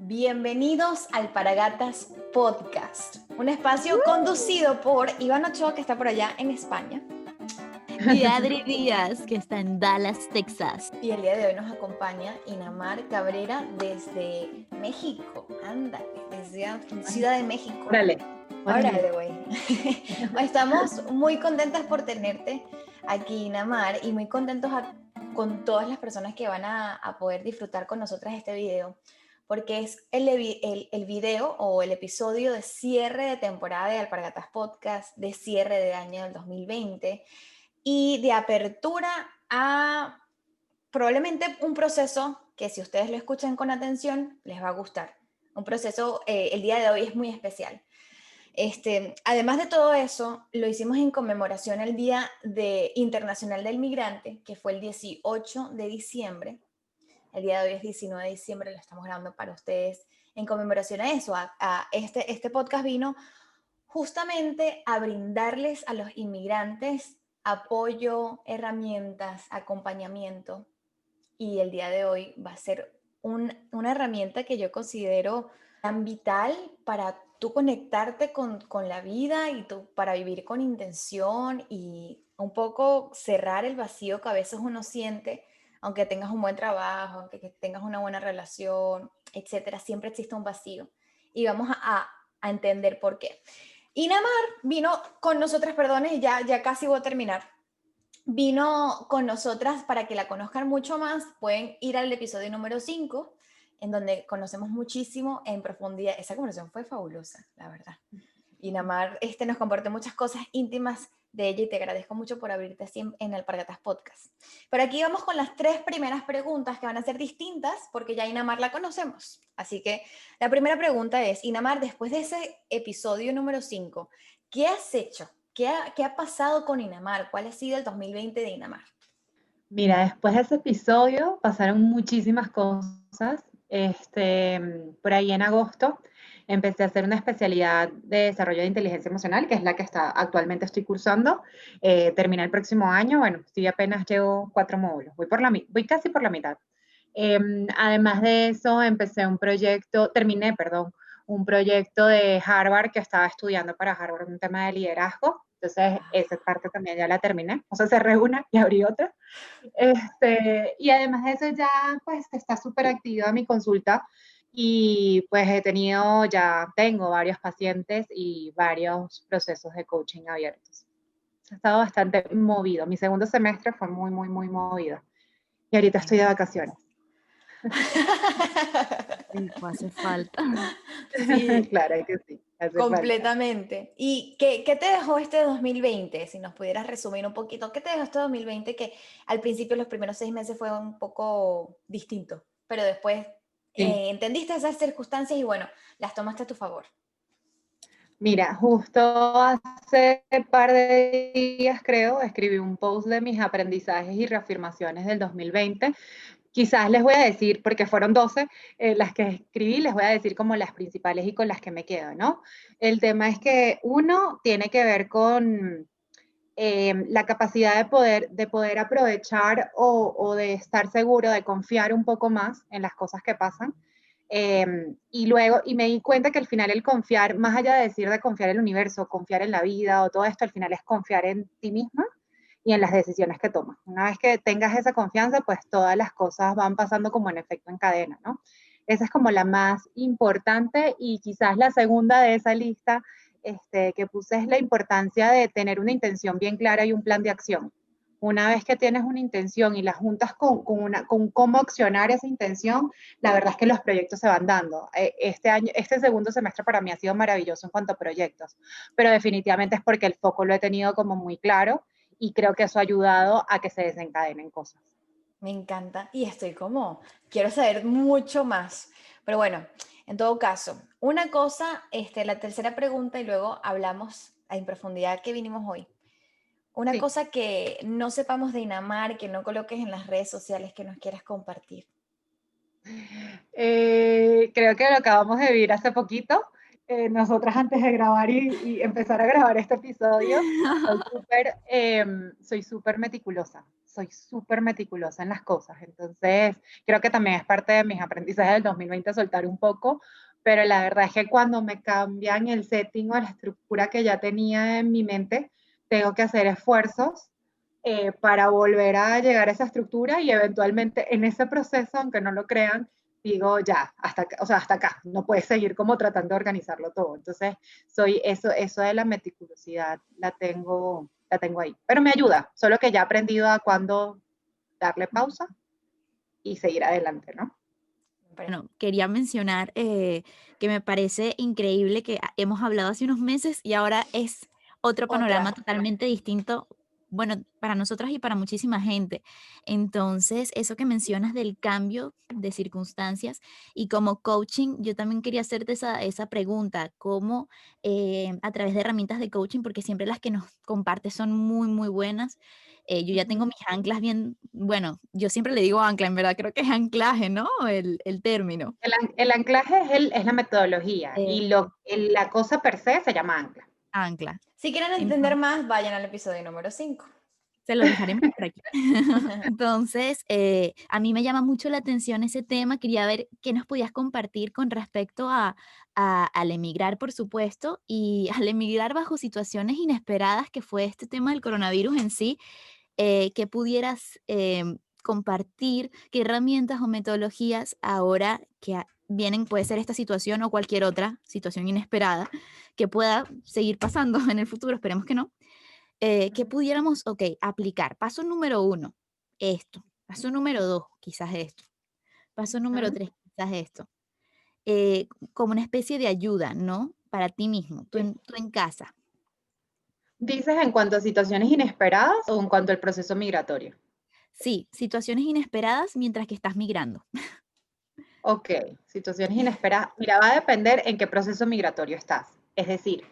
Bienvenidos al Paragatas Podcast, un espacio conducido por Iván Ochoa, que está por allá en España, y Adri Díaz, que está en Dallas, Texas. y el día de hoy nos acompaña Inamar Cabrera desde México. Ándale, desde Ciudad de México. Órale, güey. Estamos muy contentas por tenerte aquí, Inamar, y muy contentos con todas las personas que van a poder disfrutar con nosotras este video, porque es el video o el episodio de cierre de temporada de Alpargatas Podcast, de cierre de año del 2020 y de apertura a probablemente un proceso que, si ustedes lo escuchan con atención, les va a gustar. Un proceso, el día de hoy es muy especial. Además de todo eso, lo hicimos en conmemoración al Día Internacional del Migrante, que fue el 18 de diciembre. El día de hoy es 19 de diciembre, lo estamos grabando para ustedes en conmemoración a eso. Este podcast vino justamente a brindarles a los inmigrantes apoyo, herramientas, acompañamiento. Y el día de hoy va a ser una herramienta que yo considero tan vital para tú conectarte con la vida y para vivir con intención y un poco cerrar el vacío que a veces uno siente, aunque tengas un buen trabajo, aunque tengas una buena relación, etcétera, siempre existe un vacío. Y vamos a entender por qué. Inamar vino con nosotras, perdón, ya casi voy a terminar. Vino con nosotras para que la conozcan mucho más. Pueden ir al episodio número 5, en donde conocemos muchísimo en profundidad. Esa conversación fue fabulosa, la verdad. Y Namar nos comparte muchas cosas íntimas de ella y te agradezco mucho por abrirte así en Alpargatas Podcast. Pero aquí vamos con las 3 primeras preguntas que van a ser distintas porque ya Inamar la conocemos. Así que la primera pregunta es, Inamar, después de ese episodio número 5, ¿qué has hecho? ¿Qué ha pasado con Inamar? ¿Cuál ha sido el 2020 de Inamar? Mira, después de ese episodio pasaron muchísimas cosas. Por ahí en agosto empecé a hacer una especialidad de desarrollo de inteligencia emocional, que es la que actualmente estoy cursando. Terminé el próximo año. Bueno, sí, apenas llevo 4 módulos. Voy casi por la mitad. Además de eso, terminé un proyecto de Harvard que estaba estudiando para Harvard, un tema de liderazgo. Entonces, esa parte también ya la terminé. O sea, cerré una y abrí otra. Y además de eso, ya pues está súper activa mi consulta y pues tengo varios pacientes y varios procesos de coaching abiertos. Ha estado bastante movido. Mi segundo semestre fue muy, muy, muy movido. Y ahorita estoy de vacaciones. Hace falta. Sí, claro que sí. completamente. Falta. ¿Y qué te dejó este 2020? Si nos pudieras resumir un poquito, ¿qué te dejó este 2020 que al principio, los primeros 6 meses fue un poco distinto, pero después entendiste esas circunstancias y bueno, las tomaste a tu favor? Mira, justo hace un par de días, creo, escribí un post de mis aprendizajes y reafirmaciones del 2020. Quizás les voy a decir, porque fueron 12 las que escribí, les voy a decir como las principales y con las que me quedo, ¿no? El tema es que uno tiene que ver con la capacidad de poder aprovechar o de estar seguro, de confiar un poco más en las cosas que pasan. Y me di cuenta que al final el confiar, más allá de decir de confiar en el universo, confiar en la vida o todo esto, al final es confiar en ti misma y en las decisiones que tomas. Una vez que tengas esa confianza, pues todas las cosas van pasando como en efecto en cadena, ¿no? Esa es como la más importante y quizás la segunda de esa lista que puse es la importancia de tener una intención bien clara y un plan de acción. Una vez que tienes una intención y la juntas con cómo accionar esa intención, la verdad es que los proyectos se van dando. Este segundo semestre para mí ha sido maravilloso en cuanto a proyectos, pero definitivamente es porque el foco lo he tenido como muy claro y creo que eso ha ayudado a que se desencadenen cosas. Me encanta y quiero saber mucho más. Pero bueno, en todo caso, una cosa, la tercera pregunta y luego hablamos en profundidad que vinimos hoy. Una cosa que no sepamos de Inamar, que no coloques en las redes sociales, que nos quieras compartir. Creo que lo acabamos de vivir hace poquito. Nosotras antes de grabar y empezar a grabar este episodio, soy súper meticulosa. soy súper meticulosa en las cosas. Entonces, creo que también es parte de mis aprendizajes del 2020 soltar un poco, pero la verdad es que cuando me cambian el setting o la estructura que ya tenía en mi mente, tengo que hacer esfuerzos para volver a llegar a esa estructura y eventualmente en ese proceso, aunque no lo crean, digo ya, hasta acá, o sea, hasta acá, no puedes seguir como tratando de organizarlo todo. Entonces, eso de la meticulosidad la tengo ahí. Pero me ayuda, solo que ya he aprendido a cuándo darle pausa y seguir adelante, ¿no? Bueno, quería mencionar que me parece increíble que hemos hablado hace unos meses y ahora es otro panorama totalmente distinto, bueno, para nosotras y para muchísima gente. Entonces, eso que mencionas del cambio de circunstancias y como coaching, yo también quería hacerte esa pregunta, cómo a través de herramientas de coaching, porque siempre las que nos compartes son muy, muy buenas. Yo ya tengo mis anclas bien, bueno, yo siempre le digo ancla, en verdad creo que es anclaje, ¿no? El término. El anclaje es la metodología y la cosa per se se llama ancla. Ancla. Si quieren entender más, vayan al episodio número 5. Se los dejaremos por aquí. Entonces, a mí me llama mucho la atención ese tema. Quería ver qué nos podías compartir con respecto al emigrar, por supuesto, y al emigrar bajo situaciones inesperadas, que fue este tema del coronavirus en sí, que pudieras compartir, qué herramientas o metodologías ahora que vienen, puede ser esta situación o cualquier otra situación inesperada, que pueda seguir pasando en el futuro, esperemos que no, que pudiéramos, ok, aplicar. Paso número 1, esto. Paso número 2, quizás esto. Paso número 3, quizás esto. Como una especie de ayuda, ¿no? Para ti mismo, tú en casa. ¿Dices en cuanto a situaciones inesperadas o en cuanto al proceso migratorio? Sí, situaciones inesperadas mientras que estás migrando. Ok, situaciones inesperadas. Mira, va a depender en qué proceso migratorio estás. Es decir,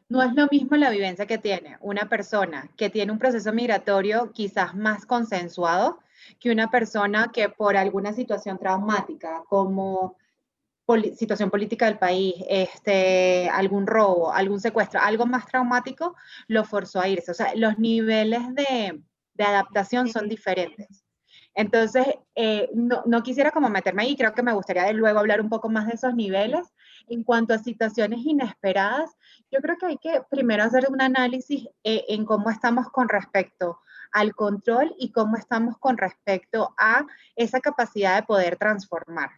no es lo mismo la vivencia que tiene una persona que tiene un proceso migratorio quizás más consensuado que una persona que por alguna situación traumática, como situación política del país, algún robo, algún secuestro, algo más traumático, lo forzó a irse. O sea, los niveles de adaptación son diferentes. Entonces, no quisiera como meterme ahí, creo que me gustaría de luego hablar un poco más de esos niveles. En cuanto a situaciones inesperadas, yo creo que hay que primero hacer un análisis en cómo estamos con respecto al control y cómo estamos con respecto a esa capacidad de poder transformar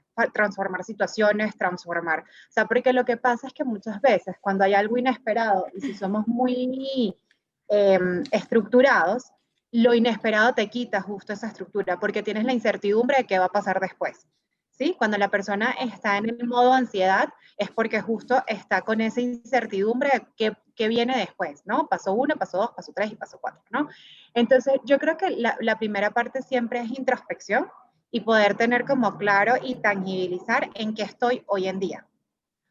situaciones, o sea, porque lo que pasa es que muchas veces cuando hay algo inesperado y si somos muy estructurados, lo inesperado te quita justo esa estructura porque tienes la incertidumbre de qué va a pasar después. ¿Sí? Cuando la persona está en el modo ansiedad es porque justo está con esa incertidumbre de qué viene después, ¿no? Paso 1, paso 2, paso 3 y paso 4, ¿no? Entonces, yo creo que la primera parte siempre es introspección y poder tener como claro y tangibilizar en qué estoy hoy en día.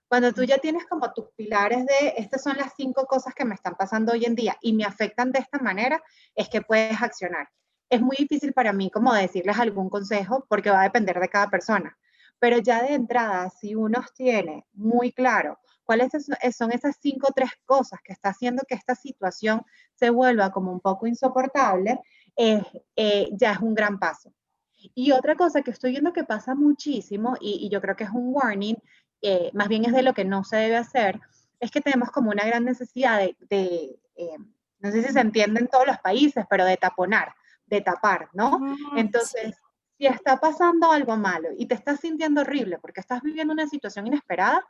Cuando tú ya tienes como tus pilares de estas son las 5 cosas que me están pasando hoy en día y me afectan de esta manera, es que puedes accionar. Es muy difícil para mí como decirles algún consejo porque va a depender de cada persona, pero ya de entrada, si uno tiene muy claro cuáles son esas 5 o 3 cosas que está haciendo que esta situación se vuelva como un poco insoportable, ya es un gran paso. Y otra cosa que estoy viendo que pasa muchísimo, y yo creo que es un warning, más bien es de lo que no se debe hacer, es que tenemos como una gran necesidad no sé si se entiende en todos los países, pero de taponar, de tapar, ¿no? Entonces, si está pasando algo malo y te estás sintiendo horrible porque estás viviendo una situación inesperada,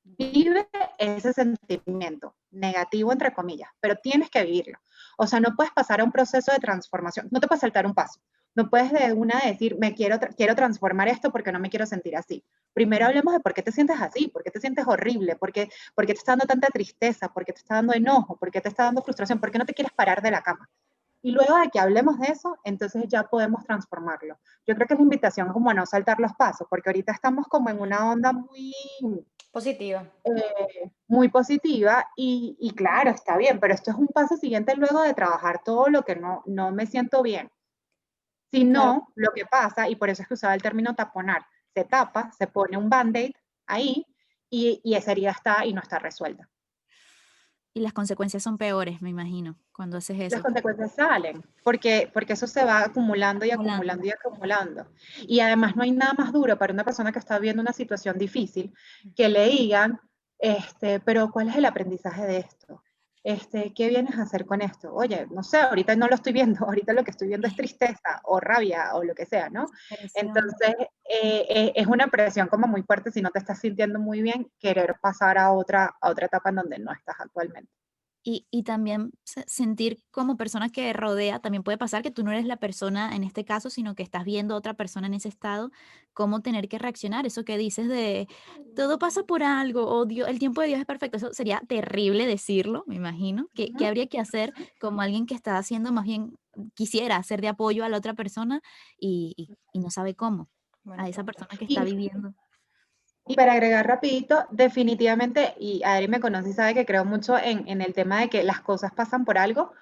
vive ese sentimiento negativo, entre comillas, pero tienes que vivirlo. O sea, no puedes pasar a un proceso de transformación, no te puedes saltar un paso. No puedes de una decir, quiero transformar esto porque no me quiero sentir así. Primero hablemos de por qué te sientes así, por qué te sientes horrible, por qué te está dando tanta tristeza, por qué te está dando enojo, por qué te está dando frustración, por qué no te quieres parar de la cama. Y luego de que hablemos de eso, entonces ya podemos transformarlo. Yo creo que es la invitación como a no saltar los pasos, porque ahorita estamos como en una onda positiva. Muy positiva y claro, está bien, pero esto es un paso siguiente luego de trabajar todo lo que no me siento bien. Si no, lo que pasa, y por eso es que usaba el término taponar, se tapa, se pone un band-aid ahí y esa herida está y no está resuelta. Y las consecuencias son peores, me imagino, cuando haces Las eso. consecuencias salen, porque eso se va acumulando y Acumulando. acumulando y acumulando. Y además no hay nada más duro para una persona que está viendo una situación difícil que le digan, pero ¿cuál es el aprendizaje de esto? ¿Qué vienes a hacer con esto? Oye, no sé, ahorita no lo estoy viendo, ahorita lo que estoy viendo es tristeza o rabia o lo que sea, ¿no? Presión. Entonces, es una presión como muy fuerte si no te estás sintiendo muy bien, querer pasar a otra etapa en donde no estás actualmente. Y también sentir como persona que rodea, también puede pasar que tú no eres la persona en este caso, sino que estás viendo a otra persona en ese estado, cómo tener que reaccionar. Eso que dices de todo pasa por algo, o Dios, el tiempo de Dios es perfecto. Eso sería terrible decirlo, me imagino. ¿Qué habría que hacer como alguien que está haciendo más bien, quisiera ser de apoyo a la otra persona y no sabe cómo? Buena A esa pregunta. persona que está Y viviendo. Y para agregar rapidito, definitivamente, y Adri me conoce y sabe que creo mucho en el tema de que las cosas pasan por algo,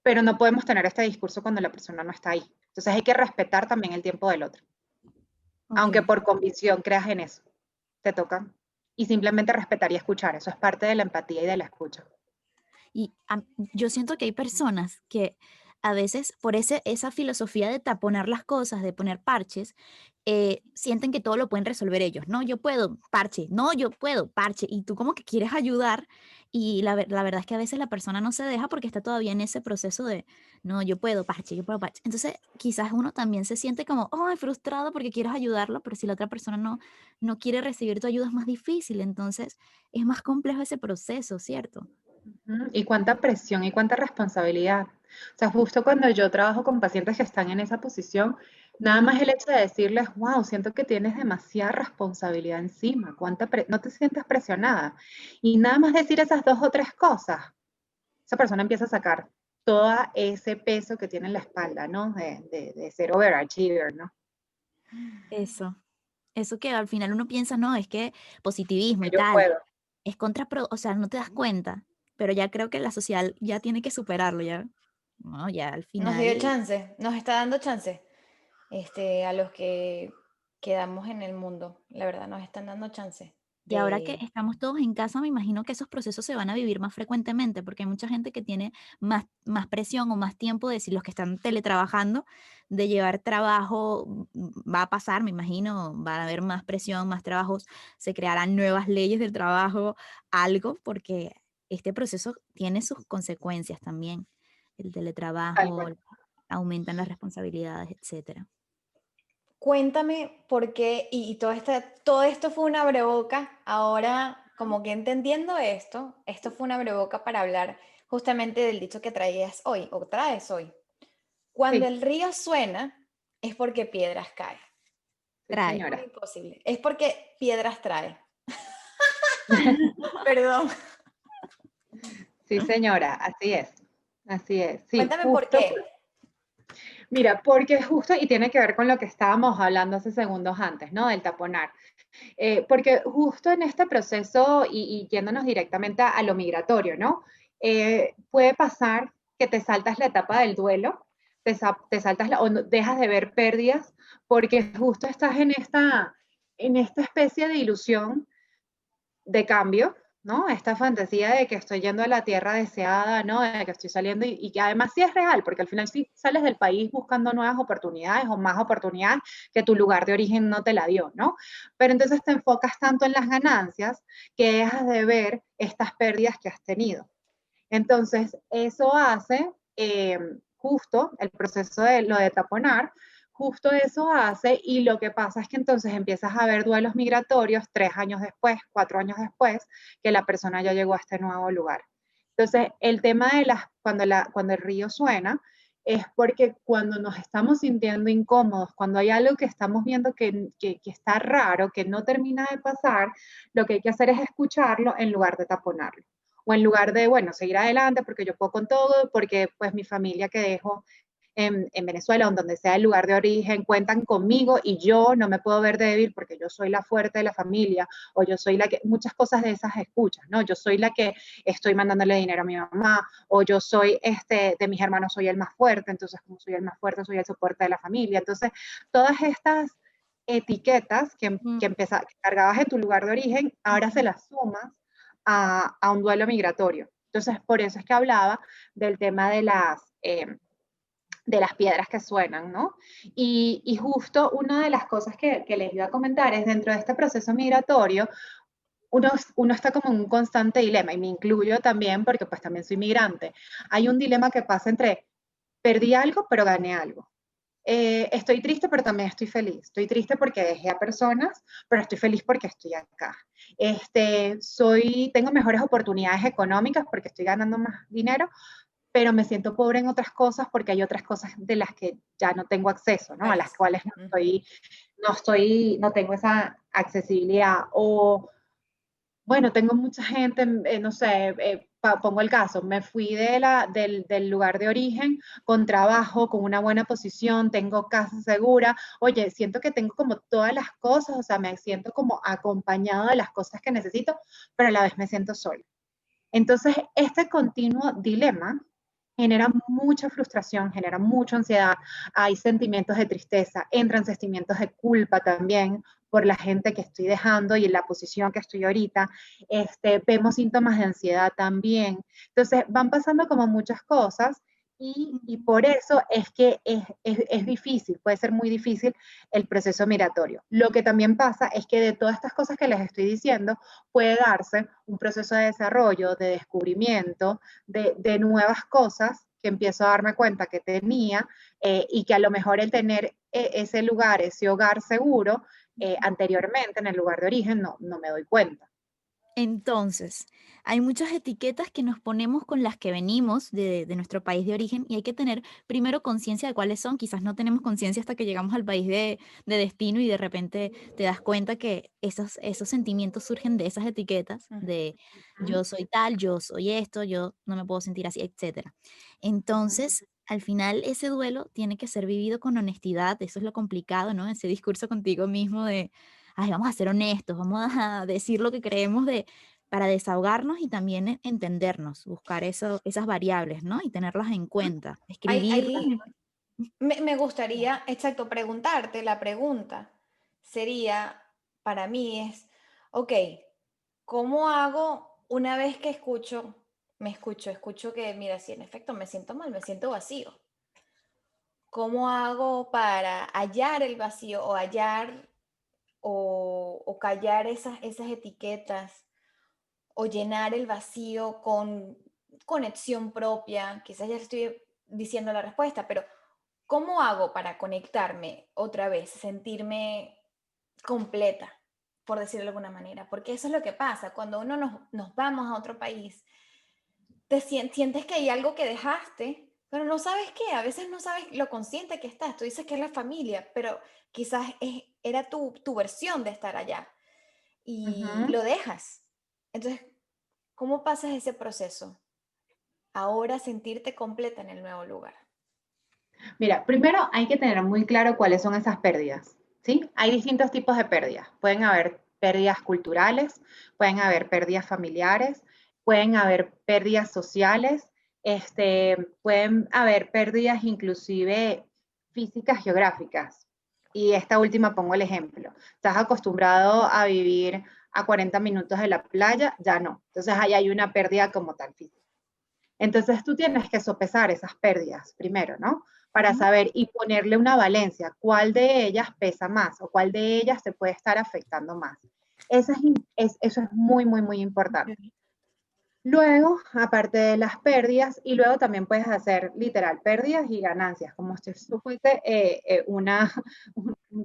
pero no podemos tener este discurso cuando la persona no está ahí. Entonces hay que respetar también el tiempo del otro, Ok. aunque por convicción creas en eso, te toca. Y simplemente respetar y escuchar, eso es parte de la empatía y de la escucha. Y yo siento que hay personas que a veces por esa filosofía de taponar las cosas, de poner parches, sienten que todo lo pueden resolver ellos. No, yo puedo, parche. No, yo puedo, parche. Y tú como que quieres ayudar y la verdad es que a veces la persona no se deja porque está todavía en ese proceso de, no, yo puedo, parche, yo puedo, parche. Entonces quizás uno también se siente como, oh, frustrado porque quieres ayudarlo, pero si la otra persona no quiere recibir tu ayuda es más difícil. Entonces es más complejo ese proceso, ¿cierto? Y cuánta presión y cuánta responsabilidad. O sea, justo cuando yo trabajo con pacientes que están en esa posición, nada más el hecho de decirles, wow, siento que tienes demasiada responsabilidad encima, no te sientes presionada. Y nada más decir esas dos o tres cosas, esa persona empieza a sacar todo ese peso que tiene en la espalda, ¿no? De ser overachiever, ¿no? Eso que al final uno piensa, no, es que positivismo Que y yo tal, puedo. es o sea, no te das cuenta, pero ya creo que la sociedad ya tiene que superarlo, ya, no, ya al Nos dio final, chance, nos está dando chance, a los que quedamos en el mundo, la verdad, nos están dando chance y ahora que de... estamos todos en casa, me imagino que esos procesos se van a vivir más frecuentemente, porque hay mucha gente que tiene más presión o más tiempo de si los que están teletrabajando, de llevar trabajo, va a pasar, me imagino, va a haber más presión, más trabajos, se crearán nuevas leyes del trabajo, algo, porque este proceso tiene sus consecuencias también. El Tal teletrabajo, cual. aumentan las responsabilidades, etcétera. Cuéntame por qué, y todo esto fue una breboca, ahora como que entendiendo esto fue una breboca para hablar justamente del dicho que traías hoy, o traes hoy. Cuando Sí, el río suena, es porque piedras caen. sí, Trae. Muy señora. imposible. Es porque piedras trae. Perdón. Sí, señora, así es. Así es. Sí, Cuéntame por justo. qué. Mira, porque justo, y tiene que ver con lo que estábamos hablando hace segundos antes, ¿no? Del taponar. Porque justo en este proceso, y yéndonos directamente a lo migratorio, ¿no? Puede pasar que te saltas la etapa del duelo, te saltas o dejas de ver pérdidas, porque justo estás en esta especie de ilusión de cambio, ¿no? Esta fantasía de que estoy yendo a la tierra deseada, ¿no? De que estoy saliendo y que además sí es real, porque al final sí sales del país buscando nuevas oportunidades o más oportunidades que tu lugar de origen no te la dio, ¿no? Pero entonces te enfocas tanto en las ganancias que dejas de ver estas pérdidas que has tenido. Entonces, eso hace justo el proceso de lo de taponar, justo eso hace y lo que pasa es que entonces empiezas a ver duelos migratorios 3 años después, 4 años después, que la persona ya llegó a este nuevo lugar. Entonces, el tema de cuando el río suena, es porque cuando nos estamos sintiendo incómodos, cuando hay algo que estamos viendo que está raro, que no termina de pasar, lo que hay que hacer es escucharlo en lugar de taponarlo o en lugar de, bueno, seguir adelante porque yo puedo con todo, porque pues mi familia que dejo en Venezuela o donde sea el lugar de origen cuentan conmigo y yo no me puedo ver débil porque yo soy la fuerte de la familia o yo soy la que, muchas cosas de esas escuchas, ¿no? Yo soy la que estoy mandándole dinero a mi mamá o yo soy, de mis hermanos soy el más fuerte, entonces como soy el más fuerte soy el soporte de la familia. Entonces, todas estas etiquetas que cargabas en tu lugar de origen, ahora se las sumas a un duelo migratorio. Entonces, por eso es que hablaba del tema de las piedras que suenan, ¿no? Y justo una de las cosas que les iba a comentar es dentro de este proceso migratorio, uno está como en un constante dilema, y me incluyo también porque pues también soy migrante. Hay un dilema que pasa entre perdí algo, pero gané algo. Estoy triste, pero también estoy feliz. Estoy triste porque dejé a personas, pero estoy feliz porque estoy acá. Tengo mejores oportunidades económicas porque estoy ganando más dinero, pero me siento pobre en otras cosas porque hay otras cosas de las que ya no tengo acceso, ¿no? A las cuales no tengo esa accesibilidad. O bueno, tengo mucha gente, no sé, pongo el caso, me fui del lugar de origen con trabajo, con una buena posición, tengo casa segura, oye, siento que tengo como todas las cosas, o sea, me siento como acompañado de las cosas que necesito, pero a la vez me siento sola. Entonces, este continuo dilema genera mucha frustración, genera mucha ansiedad, hay sentimientos de tristeza, entran sentimientos de culpa también por la gente que estoy dejando y en la posición que estoy ahorita. Vemos síntomas de ansiedad también. Entonces, van pasando como muchas cosas y por eso es que es difícil, puede ser muy difícil el proceso migratorio. Lo que también pasa es que de todas estas cosas que les estoy diciendo, puede darse un proceso de desarrollo, de descubrimiento, de nuevas cosas que empiezo a darme cuenta que tenía y que a lo mejor el tener ese lugar, ese hogar seguro, anteriormente en el lugar de origen, no me doy cuenta. Entonces, hay muchas etiquetas que nos ponemos con las que venimos de nuestro país de origen y hay que tener primero conciencia de cuáles son. Quizás no tenemos conciencia hasta que llegamos al país de destino y de repente te das cuenta que esos sentimientos surgen de esas etiquetas, de yo soy tal, yo soy esto, yo no me puedo sentir así, etcétera. Entonces, al final ese duelo tiene que ser vivido con honestidad, eso es lo complicado, ¿no? Ese discurso contigo mismo de ay, vamos a ser honestos, vamos a decir lo que creemos para desahogarnos y también entendernos, buscar esas variables, ¿no? Y tenerlas en cuenta, escribirlas. Me gustaría, exacto, preguntarte, la pregunta sería, para mí es, ok, ¿cómo hago una vez que escucho que, mira, sí, en efecto, me siento mal, me siento vacío? ¿Cómo hago para hallar el vacío o hallar o callar esas etiquetas o llenar el vacío con conexión propia? Quizás ya estoy diciendo la respuesta, pero ¿cómo hago para conectarme otra vez, sentirme completa, por decirlo de alguna manera? Porque eso es lo que pasa, cuando uno nos vamos a otro país, sientes que hay algo que dejaste, pero no sabes qué, a veces no sabes lo consciente que estás, tú dices que es la familia, pero quizás era tu versión de estar allá y lo dejas. Entonces, ¿cómo pasas ese proceso? Ahora sentirte completa en el nuevo lugar. Mira, primero hay que tener muy claro cuáles son esas pérdidas, ¿sí? Hay distintos tipos de pérdidas. Pueden haber pérdidas culturales, pueden haber pérdidas familiares, pueden haber pérdidas sociales, pueden haber pérdidas inclusive físicas geográficas. Y esta última pongo el ejemplo. Estás acostumbrado a vivir a 40 minutos de la playa, ya no. Entonces ahí hay una pérdida como tal física. Entonces tú tienes que sopesar esas pérdidas primero, ¿no? Para saber y ponerle una valencia, cuál de ellas pesa más o cuál de ellas te puede estar afectando más. Eso es muy, muy, muy importante. Luego, aparte de las pérdidas, y luego también puedes hacer literal pérdidas y ganancias, como si esto fuese un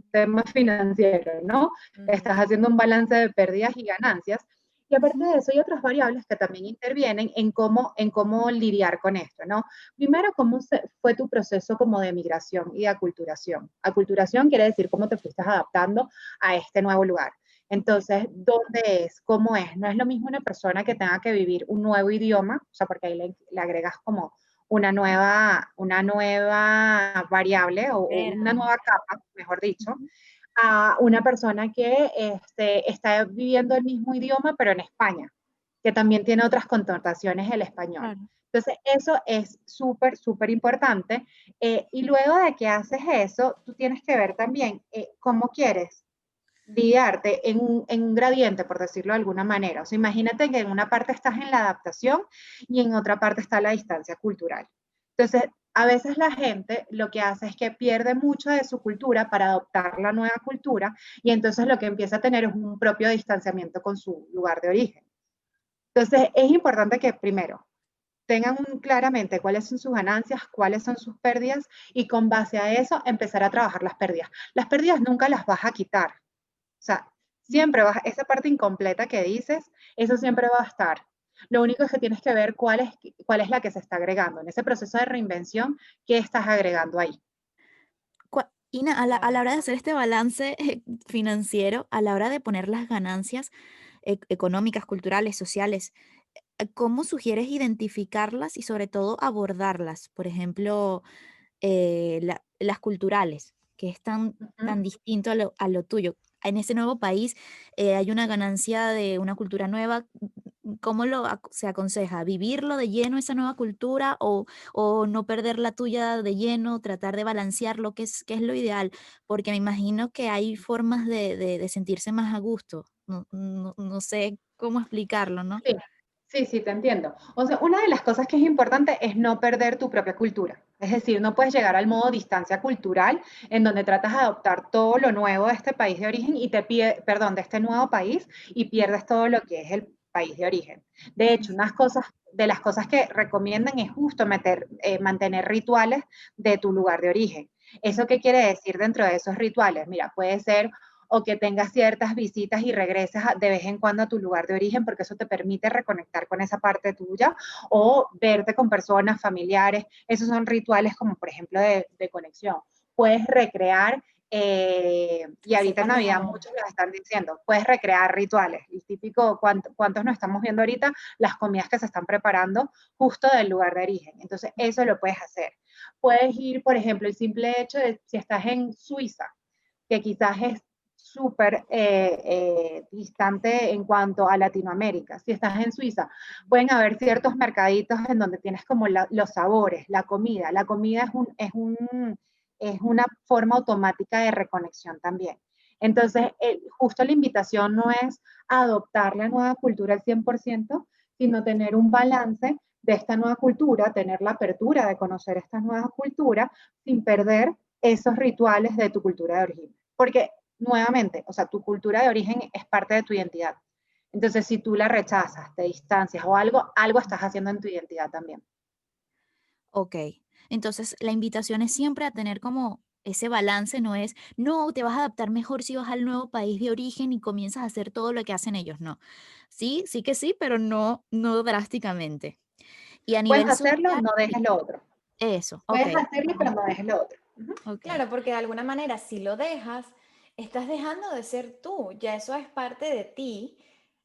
tema financiero, ¿no? Estás haciendo un balance de pérdidas y ganancias. Y aparte de eso, hay otras variables que también intervienen en cómo lidiar con esto, ¿no? Primero, ¿cómo fue tu proceso como de migración y de aculturación? Aculturación quiere decir cómo te fuiste adaptando a este nuevo lugar. Entonces, ¿dónde es? ¿Cómo es? No es lo mismo una persona que tenga que vivir un nuevo idioma, o sea, porque ahí le agregas como una nueva variable o una nueva capa, mejor dicho, a una persona que está viviendo el mismo idioma, pero en España, que también tiene otras connotaciones del español. Claro. Entonces, eso es súper, súper importante. Y luego de que haces eso, tú tienes que ver también cómo quieres guiarte en un gradiente, por decirlo de alguna manera. O sea, imagínate que en una parte estás en la adaptación y en otra parte está la distancia cultural. Entonces, a veces la gente lo que hace es que pierde mucho de su cultura para adoptar la nueva cultura y entonces lo que empieza a tener es un propio distanciamiento con su lugar de origen. Entonces, es importante que primero tengan claramente cuáles son sus ganancias, cuáles son sus pérdidas y con base a eso empezar a trabajar las pérdidas. Las pérdidas nunca las vas a quitar. O sea, siempre vas, esa parte incompleta que dices, eso siempre va a estar. Lo único es que tienes que ver cuál es la que se está agregando. En ese proceso de reinvención, ¿qué estás agregando ahí? Ina, a la hora de hacer este balance financiero, a la hora de poner las ganancias económicas, culturales, sociales, ¿cómo sugieres identificarlas y sobre todo abordarlas? Por ejemplo, las culturales, que es tan distinto a lo tuyo. En ese nuevo país hay una ganancia de una cultura nueva. ¿Cómo se aconseja? ¿Vivirlo de lleno esa nueva cultura o no perder la tuya de lleno, tratar de balancearlo? Qué es lo ideal? Porque me imagino que hay formas de sentirse más a gusto. No sé cómo explicarlo, ¿no? Sí, sí, te entiendo. O sea, una de las cosas que es importante es no perder tu propia cultura. Es decir, no puedes llegar al modo distancia cultural en donde tratas de adoptar todo lo nuevo de este país de origen y perdón, de este nuevo país y pierdes todo lo que es el país de origen. De hecho, de las cosas que recomiendan es justo mantener rituales de tu lugar de origen. ¿Eso qué quiere decir dentro de esos rituales? Mira, puede ser o que tengas ciertas visitas y regreses de vez en cuando a tu lugar de origen, porque eso te permite reconectar con esa parte tuya, o verte con personas, familiares. Esos son rituales como, por ejemplo, de conexión. Puedes recrear, y ahorita en Navidad muchos lo están diciendo, puedes recrear rituales. El típico, ¿cuántos nos estamos viendo ahorita? Las comidas que se están preparando justo del lugar de origen. Entonces, eso lo puedes hacer. Puedes ir, por ejemplo, el simple hecho de si estás en Suiza, que quizás es súper distante en cuanto a Latinoamérica. Si estás en Suiza, pueden haber ciertos mercaditos en donde tienes como los sabores, la comida. La comida es una forma automática de reconexión también. Entonces, justo la invitación no es adoptar la nueva cultura al 100%, sino tener un balance de esta nueva cultura, tener la apertura de conocer esta nueva cultura sin perder esos rituales de tu cultura de origen. Porque, nuevamente, o sea, tu cultura de origen es parte de tu identidad. Entonces, si tú la rechazas, te distancias o algo estás haciendo en tu identidad también. Ok, entonces la invitación es siempre a tener como ese balance, no es, no, te vas a adaptar mejor si vas al nuevo país de origen y comienzas a hacer todo lo que hacen ellos, no. Sí, sí que sí, pero no drásticamente. Y a Puedes nivel hacerlo, social, no dejes sí, lo otro. eso, ok, Puedes hacerlo, pero no dejes lo otro. ok. Claro, porque de alguna manera si lo dejas, estás dejando de ser tú, ya eso es parte de ti.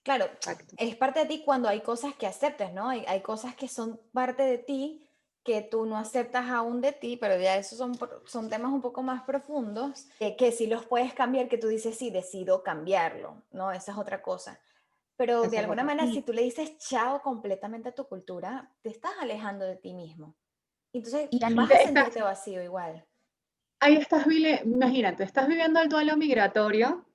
Claro, Exacto. es parte de ti cuando hay cosas que aceptes, ¿no? Hay cosas que son parte de ti que tú no aceptas aún de ti, pero ya esos son temas un poco más profundos, que sí los puedes cambiar, que tú dices, sí, decido cambiarlo, ¿no? Esa es otra cosa. Pero de Esa es alguna otra. manera, si tú le dices chao completamente a tu cultura, te estás alejando de ti mismo. Entonces Y a vas nivel, a sentirte vacío igual. Ahí estás, imagínate, estás viviendo el duelo migratorio,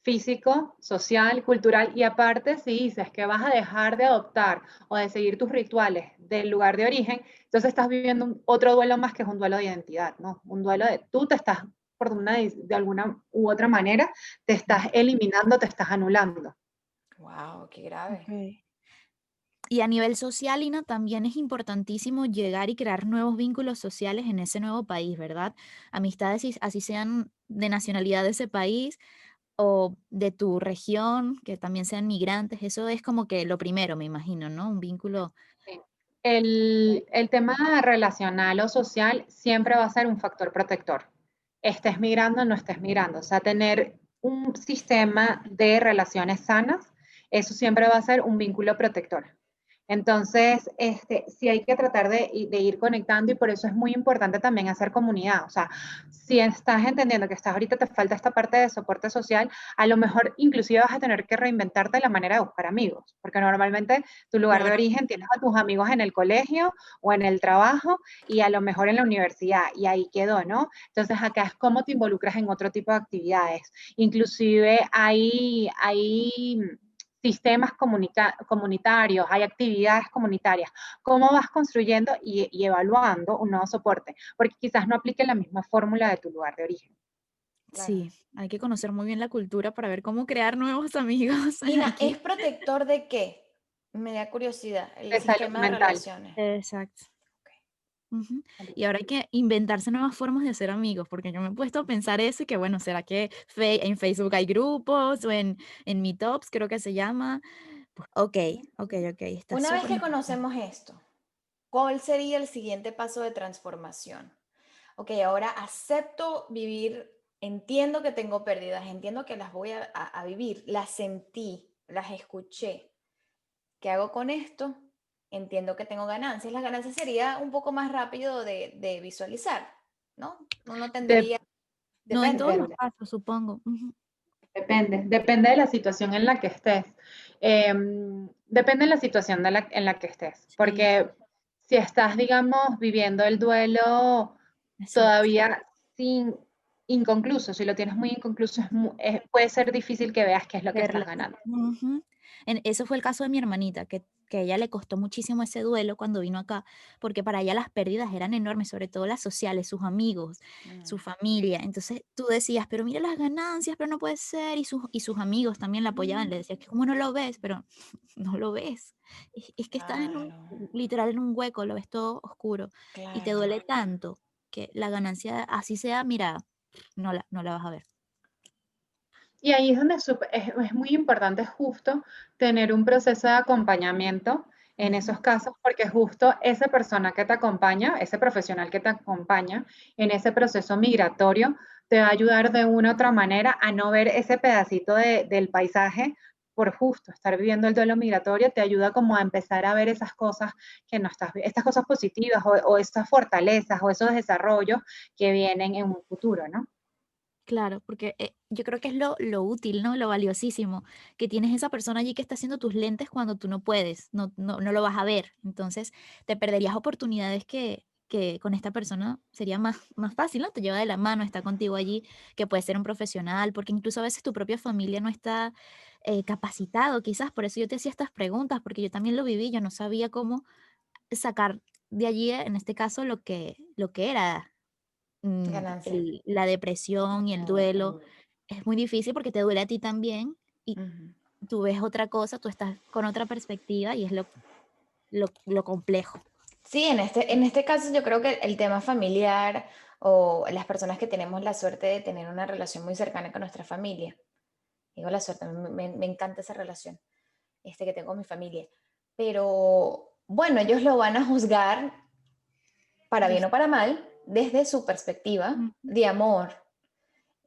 físico, social, cultural, y aparte si dices que vas a dejar de adoptar o de seguir tus rituales del lugar de origen, entonces estás viviendo otro duelo más que es un duelo de identidad, ¿no? Un duelo de tú te estás, de alguna u otra manera, te estás eliminando, te estás anulando. Wow, qué grave. ok. Y a nivel social, Ina, también es importantísimo llegar y crear nuevos vínculos sociales en ese nuevo país, ¿verdad? Amistades, así sean de nacionalidad de ese país o de tu región, que también sean migrantes, eso es como que lo primero, me imagino, ¿no? Un vínculo. Sí. El tema relacional o social siempre va a ser un factor protector. Estés migrando o no estés migrando. O sea, tener un sistema de relaciones sanas, eso siempre va a ser un vínculo protector. Entonces, sí hay que tratar de ir conectando y por eso es muy importante también hacer comunidad. O sea, si estás entendiendo que estás ahorita te falta esta parte de soporte social, a lo mejor inclusive vas a tener que reinventarte la manera de buscar amigos, porque normalmente tu lugar de origen tienes a tus amigos en el colegio o en el trabajo y a lo mejor en la universidad y ahí quedó, ¿no? Entonces acá es cómo te involucras en otro tipo de actividades. Inclusive hay sistemas comunitarios, hay actividades comunitarias. ¿Cómo vas construyendo y evaluando un nuevo soporte? Porque quizás no aplique la misma fórmula de tu lugar de origen. Claro. Sí, hay que conocer muy bien la cultura para ver cómo crear nuevos amigos Ina, aquí. ¿es protector de qué? Me da curiosidad, el De salud sistema de mental. relaciones. Exacto. Ok. Ujú. Y ahora hay que inventarse nuevas formas de hacer amigos, porque yo me he puesto a pensar eso y que bueno, ¿será que en Facebook hay grupos o en Meetups, creo que se llama? Pues, ok, está Una vez súper que interesante. conocemos esto, ¿cuál sería el siguiente paso de transformación? Ok, ahora acepto vivir, entiendo que tengo pérdidas, entiendo que las voy a vivir, las sentí, las escuché. ¿Qué hago con esto? Entiendo que tengo ganancias. Las ganancias sería un poco más rápido de visualizar, ¿no? Uno tendría, No en todos depende. los casos, supongo. Ujú. Depende de la situación en la que estés. Depende de la situación en la que estés. Sí, Porque si estás, digamos, viviendo el duelo exacto. todavía sin inconcluso, si lo tienes muy inconcluso, puede ser difícil que veas qué es lo que estás Verla. ganando. Ujú. Eso fue el caso de mi hermanita, que a ella le costó muchísimo ese duelo cuando vino acá, porque para ella las pérdidas eran enormes, sobre todo las sociales, sus amigos, su Mm. familia. Entonces tú decías, pero mira las ganancias, pero no puede ser, y sus amigos también la apoyaban, le decías que cómo no lo ves, pero no lo ves. Es que estás Claro, literal en un hueco, lo ves todo oscuro, y te claro. duele tanto que la ganancia, así sea, mira, no la vas a ver. Y ahí es donde es muy importante justo tener un proceso de acompañamiento en Ujú. esos casos, porque justo esa persona que te acompaña, ese profesional que te acompaña en ese proceso migratorio, te va a ayudar de una u otra manera a no ver ese pedacito del paisaje por justo estar viviendo el duelo migratorio, te ayuda como a empezar a ver esas cosas que no estás, estas cosas positivas o estas fortalezas o esos desarrollos que vienen en un futuro, ¿no? Claro, porque yo creo que es lo útil, ¿no? Lo valiosísimo, que tienes esa persona allí que está haciendo tus lentes cuando tú no puedes, no lo vas a ver. Entonces, te perderías oportunidades que con esta persona sería más fácil, ¿no? Te lleva de la mano, está contigo allí, que puede ser un profesional, porque incluso a veces tu propia familia no está capacitado, quizás, por eso yo te hacía estas preguntas, porque yo también lo viví, yo no sabía cómo sacar de allí, en este caso, lo que era Ganancia. la depresión y el duelo es muy difícil porque te duele a ti también y Ujú. tú ves otra cosa, tú estás con otra perspectiva y es lo complejo. Sí, en este caso yo creo que el tema familiar o las personas que tenemos la suerte de tener una relación muy cercana con nuestra familia, digo la suerte, me encanta esa relación que tengo con mi familia, pero bueno, ellos lo van a juzgar para bien o para mal desde su perspectiva Ujú. de amor,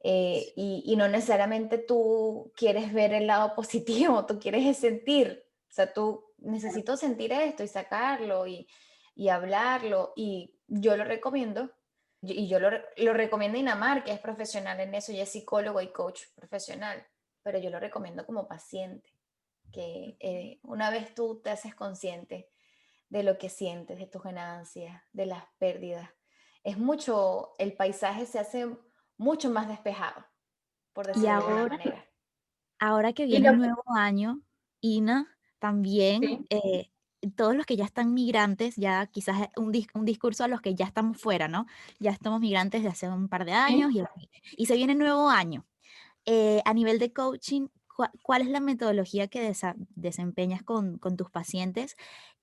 y no necesariamente tú quieres ver el lado positivo, tú quieres sentir, o sea, tú necesito sentir esto y sacarlo y hablarlo, y yo lo recomiendo, y yo lo recomiendo a Inamar, que es profesional en eso, y es psicólogo y coach profesional, pero yo lo recomiendo como paciente, que una vez tú te haces consciente de lo que sientes, de tus ganancias, de las pérdidas, el paisaje se hace mucho más despejado, por Y decirlo de alguna ahora, manera. ahora que Y viene lo, un nuevo año, Ina, también sí, todos los que ya están migrantes, ya quizás un discurso a los que ya estamos fuera, ¿no? Ya estamos migrantes de hace un par de sí. años y se viene el nuevo año. A nivel de coaching, ¿cuál es la metodología que desempeñas con tus pacientes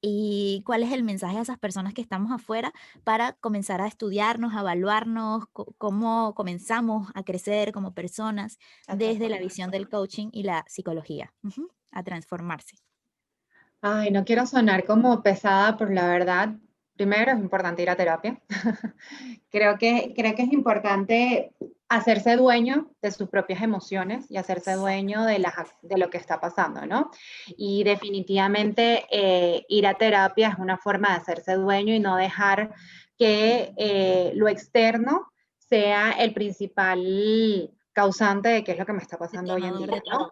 y cuál es el mensaje a esas personas que estamos afuera para comenzar a estudiarnos, a evaluarnos, cómo comenzamos a crecer como personas A desde la transformarse. visión del coaching y la psicología? Ujú, a transformarse. Ay, no quiero sonar como pesada, pero la verdad, primero es importante ir a terapia. Creo que es importante hacerse dueño de sus propias emociones y hacerse dueño de lo que está pasando, ¿no? Y definitivamente ir a terapia es una forma de hacerse dueño y no dejar que lo externo sea el principal causante de qué es lo que me está pasando hoy en día, ¿no?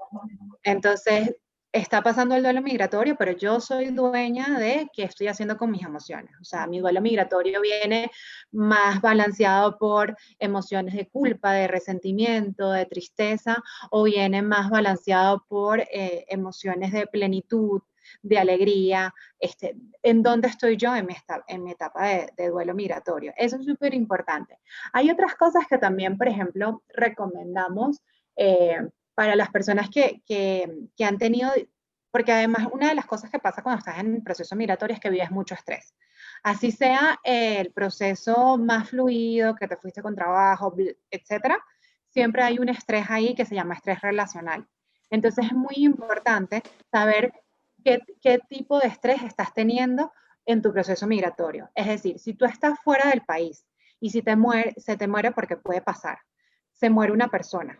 Entonces, está pasando el duelo migratorio, pero yo soy dueña de qué estoy haciendo con mis emociones. O sea, mi duelo migratorio viene más balanceado por emociones de culpa, de resentimiento, de tristeza, o viene más balanceado por emociones de plenitud, de alegría, en dónde estoy yo en mi etapa de duelo migratorio. Eso es súper importante. Hay otras cosas que también, por ejemplo, recomendamos para las personas que han tenido, porque además una de las cosas que pasa cuando estás en el proceso migratorio es que vives mucho estrés. Así sea el proceso más fluido, que te fuiste con trabajo, etcétera, siempre hay un estrés ahí que se llama estrés relacional. Entonces es muy importante saber qué tipo de estrés estás teniendo en tu proceso migratorio. Es decir, si tú estás fuera del país y si se te muere porque puede pasar, se muere una persona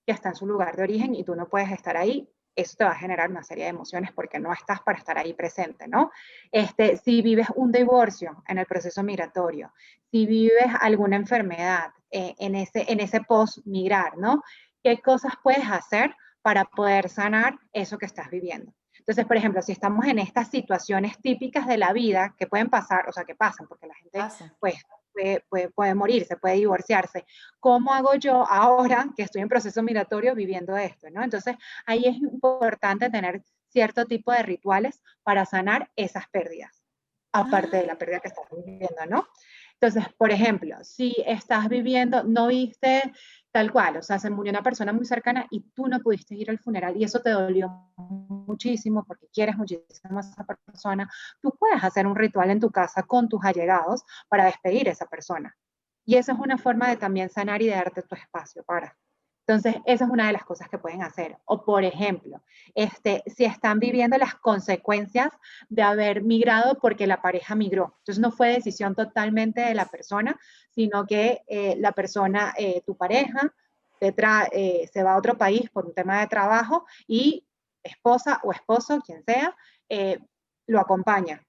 que está en su lugar de origen y tú no puedes estar ahí, eso te va a generar una serie de emociones porque no estás para estar ahí presente, ¿no? Si vives un divorcio en el proceso migratorio, si vives alguna enfermedad en ese post-migrar, ¿no? ¿Qué cosas puedes hacer para poder sanar eso que estás viviendo? Entonces, por ejemplo, si estamos en estas situaciones típicas de la vida que pueden pasar, o sea, que pasan, porque la gente, pues, puede morirse, puede divorciarse. ¿Cómo hago yo ahora que estoy en proceso migratorio viviendo esto, ¿no? Entonces, ahí es importante tener cierto tipo de rituales para sanar esas pérdidas, aparte de la pérdida que estás viviendo, ¿no? Entonces, por ejemplo, si estás viviendo, no viste tal cual, o sea, se murió una persona muy cercana y tú no pudiste ir al funeral y eso te dolió muchísimo porque quieres muchísimo a esa persona, tú puedes hacer un ritual en tu casa con tus allegados para despedir a esa persona. Y eso es una forma de también sanar y de darte tu espacio para. Entonces, esa es una de las cosas que pueden hacer. O, por ejemplo, si están viviendo las consecuencias de haber migrado porque la pareja migró. Entonces, no fue decisión totalmente de la persona, sino que la persona, tu pareja, se va a otro país por un tema de trabajo y esposa o esposo, quien sea, lo acompaña.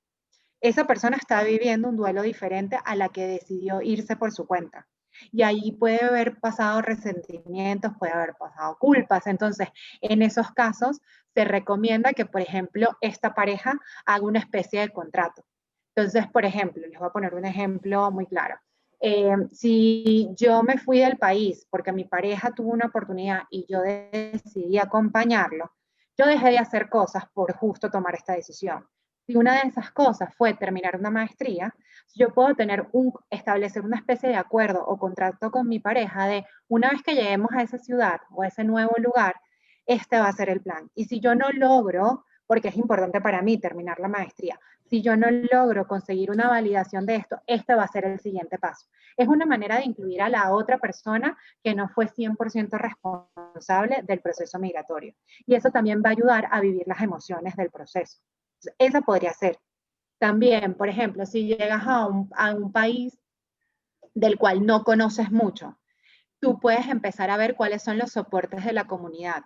Esa persona está viviendo un duelo diferente a la que decidió irse por su cuenta. Y ahí puede haber pasado resentimientos, puede haber pasado culpas. Entonces, en esos casos, se recomienda que, por ejemplo, esta pareja haga una especie de contrato. Entonces, por ejemplo, les voy a poner un ejemplo muy claro. Si yo me fui del país porque mi pareja tuvo una oportunidad y yo decidí acompañarlo, yo dejé de hacer cosas por justo tomar esta decisión. Si una de esas cosas fue terminar una maestría, yo puedo establecer una especie de acuerdo o contrato con mi pareja de una vez que lleguemos a esa ciudad o a ese nuevo lugar, este va a ser el plan. Y si yo no logro, porque es importante para mí terminar la maestría, si yo no logro conseguir una validación de esto, este va a ser el siguiente paso. Es una manera de incluir a la otra persona que no fue 100% responsable del proceso migratorio. Y eso también va a ayudar a vivir las emociones del proceso. Esa podría ser. También, por ejemplo, si llegas a un país del cual no conoces mucho, tú puedes empezar a ver cuáles son los soportes de la comunidad.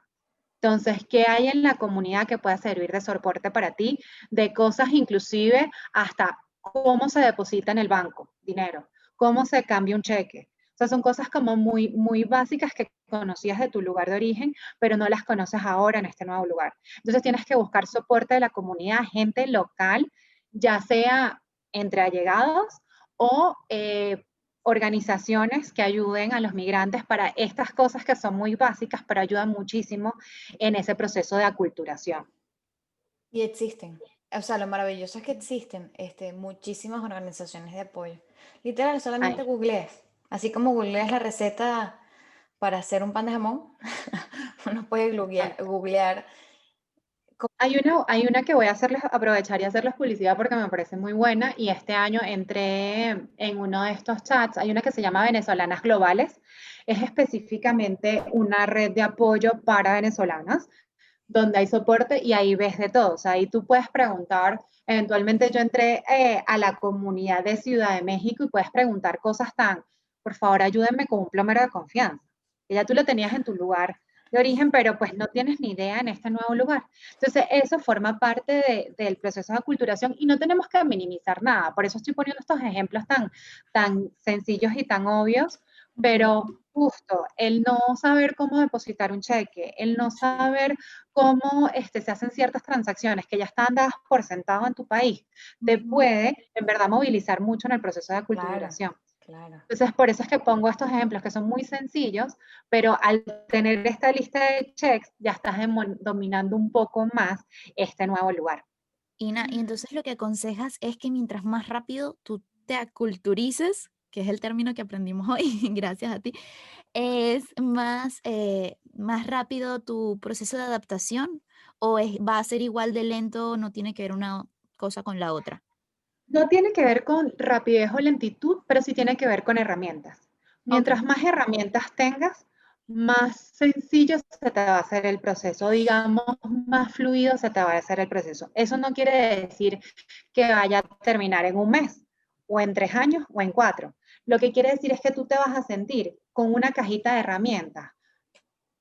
Entonces, ¿qué hay en la comunidad que pueda servir de soporte para ti? De cosas inclusive hasta cómo se deposita en el banco dinero, cómo se cambia un cheque. O sea, son cosas como muy, muy básicas que conocías de tu lugar de origen, pero no las conoces ahora en este nuevo lugar. Entonces tienes que buscar soporte de la comunidad, gente local, ya sea entre allegados o organizaciones que ayuden a los migrantes para estas cosas que son muy básicas, pero ayudan muchísimo en ese proceso de aculturación. Y existen. O sea, lo maravilloso es que existen muchísimas organizaciones de apoyo. Literal, solamente googleas. Así como googleas la receta para hacer un pan de jamón, uno puede googlear. Hay una que voy a aprovechar y hacerles publicidad porque me parece muy buena y este año entré en uno de estos chats, hay una que se llama Venezolanas Globales, es específicamente una red de apoyo para venezolanas donde hay soporte y ahí ves de todo, o sea, ahí tú puedes preguntar, eventualmente yo entré a la comunidad de Ciudad de México y puedes preguntar cosas por favor ayúdenme con un plomero de confianza. que ya tú lo tenías en tu lugar de origen, pero pues no tienes ni idea en este nuevo lugar. Entonces, eso forma parte del proceso de aculturación y no tenemos que minimizar nada. Por eso estoy poniendo estos ejemplos tan sencillos y tan obvios, pero justo el no saber cómo depositar un cheque, el no saber cómo se hacen ciertas transacciones que ya están dadas por sentado en tu país, te puede en verdad movilizar mucho en el proceso de aculturación. Claro. Entonces, por eso es que pongo estos ejemplos que son muy sencillos, pero al tener esta lista de checks, ya estás dominando un poco más este nuevo lugar. Y entonces lo que aconsejas es que mientras más rápido tú te aculturices, que es el término que aprendimos hoy, gracias a ti, es más rápido tu proceso de adaptación o va a ser igual de lento, no tiene que ver una cosa con la otra. No tiene que ver con rapidez o lentitud, pero sí tiene que ver con herramientas. Mientras más herramientas tengas, más sencillo se te va a hacer el proceso, digamos, más fluido se te va a hacer el proceso. Eso no quiere decir que vaya a terminar en un mes, o en 3 años, o en 4. Lo que quiere decir es que tú te vas a sentir con una cajita de herramientas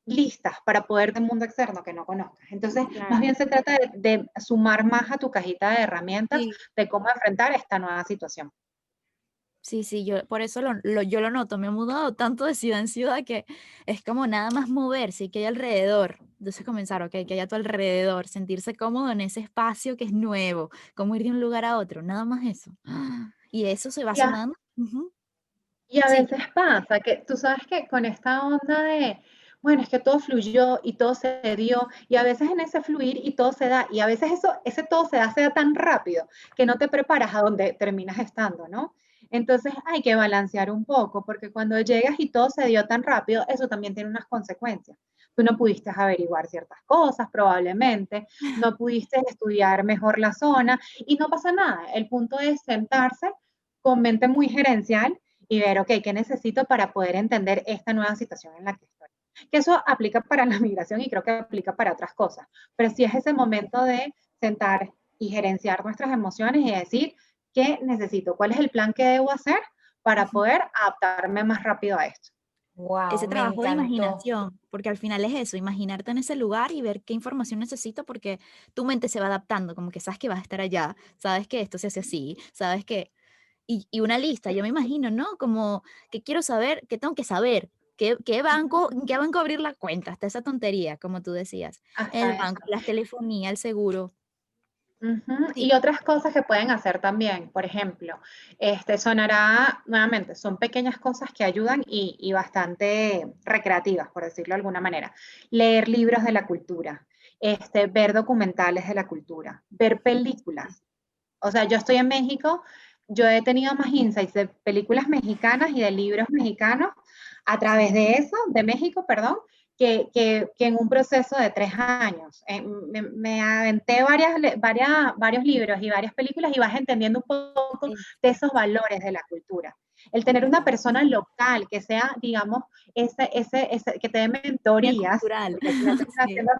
listas para poder de mundo externo que no conozcas. Entonces, más bien se trata de sumar más a tu cajita de herramientas de cómo enfrentar esta nueva situación. Sí, yo por eso yo lo noto, me he mudado tanto de ciudad en ciudad que es como nada más moverse y que hay alrededor. Entonces comenzar, ok, que haya a tu alrededor, sentirse cómodo en ese espacio que es nuevo, como ir de un lugar a otro, nada más eso. Y eso se va sumando. Y a Sí. veces pasa que tú sabes que con esta onda de, bueno, es que todo fluyó y todo se dio, y a veces en ese fluir y todo se da, y a veces ese todo se da tan rápido que no te preparas a donde terminas estando, ¿no? Entonces hay que balancear un poco, porque cuando llegas y todo se dio tan rápido, eso también tiene unas consecuencias. Tú no pudiste averiguar ciertas cosas, probablemente, no pudiste estudiar mejor la zona, y no pasa nada. El punto es sentarse con mente muy gerencial y ver, ok, ¿qué necesito para poder entender esta nueva situación en la que estoy? Que eso aplica para la migración y creo que aplica para otras cosas, pero sí es ese momento de sentar y gerenciar nuestras emociones y decir, ¿qué necesito? ¿Cuál es el plan que debo hacer para poder adaptarme más rápido a esto? Wow, Ese me trabajo de encantó. imaginación, porque al final es eso, imaginarte en ese lugar y ver qué información necesito, porque tu mente se va adaptando, como que sabes que vas a estar allá, sabes que esto se hace así, sabes que y una lista, yo me imagino, ¿no? Como que quiero saber, que tengo que saber, en qué banco abrir la cuenta, hasta esa tontería, como tú decías, el Hasta banco, eso. la telefonía, el seguro. Sí, Y otras cosas que pueden hacer también, por ejemplo, sonará nuevamente, son pequeñas cosas que ayudan y bastante recreativas, por decirlo de alguna manera. Leer libros de la cultura, ver documentales de la cultura, ver películas. O sea, yo estoy en México, yo he tenido más insights de películas mexicanas y de libros mexicanos a través de eso, de México, perdón, que en un proceso de 3 años. Me aventé varios libros y varias películas y vas entendiendo un poco sí, de esos valores de la cultura. El tener una persona local que sea, digamos, que te dé guía mentorías, cultural. porque al final termina Sí. siendo,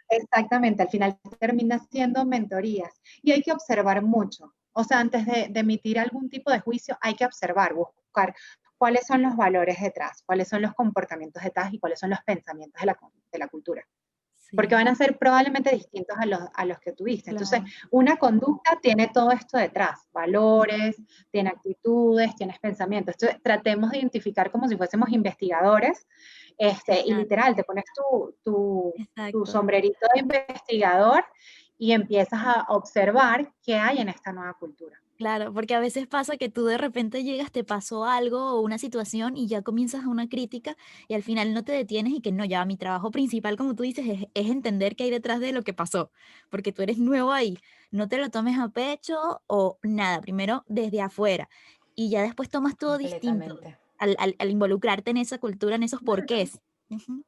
exactamente, al final termina siendo mentorías. Y hay que observar mucho. O sea, antes de emitir algún tipo de juicio, hay que observar, buscar cuáles son los valores detrás, cuáles son los comportamientos detrás y cuáles son los pensamientos de la cultura. Porque Sí, van a ser probablemente distintos a los que tuviste. Entonces, claro. una conducta tiene todo esto detrás, valores, tiene actitudes, tienes pensamientos. Entonces, tratemos de identificar como si fuésemos investigadores, y Exacto, literal, te pones tu exacto. sombrerito de investigador y empiezas a observar qué hay en esta nueva cultura. Claro, porque a veces pasa que tú de repente llegas, te pasó algo o una situación y ya comienzas a una crítica y al final no te detienes y que no, ya mi trabajo principal, como tú dices, es entender qué hay detrás de lo que pasó, porque tú eres nuevo ahí, no te lo tomes a pecho o nada, primero desde afuera y ya después tomas todo distinto Completamente. al involucrarte en esa cultura, en esos porqués. Ujú.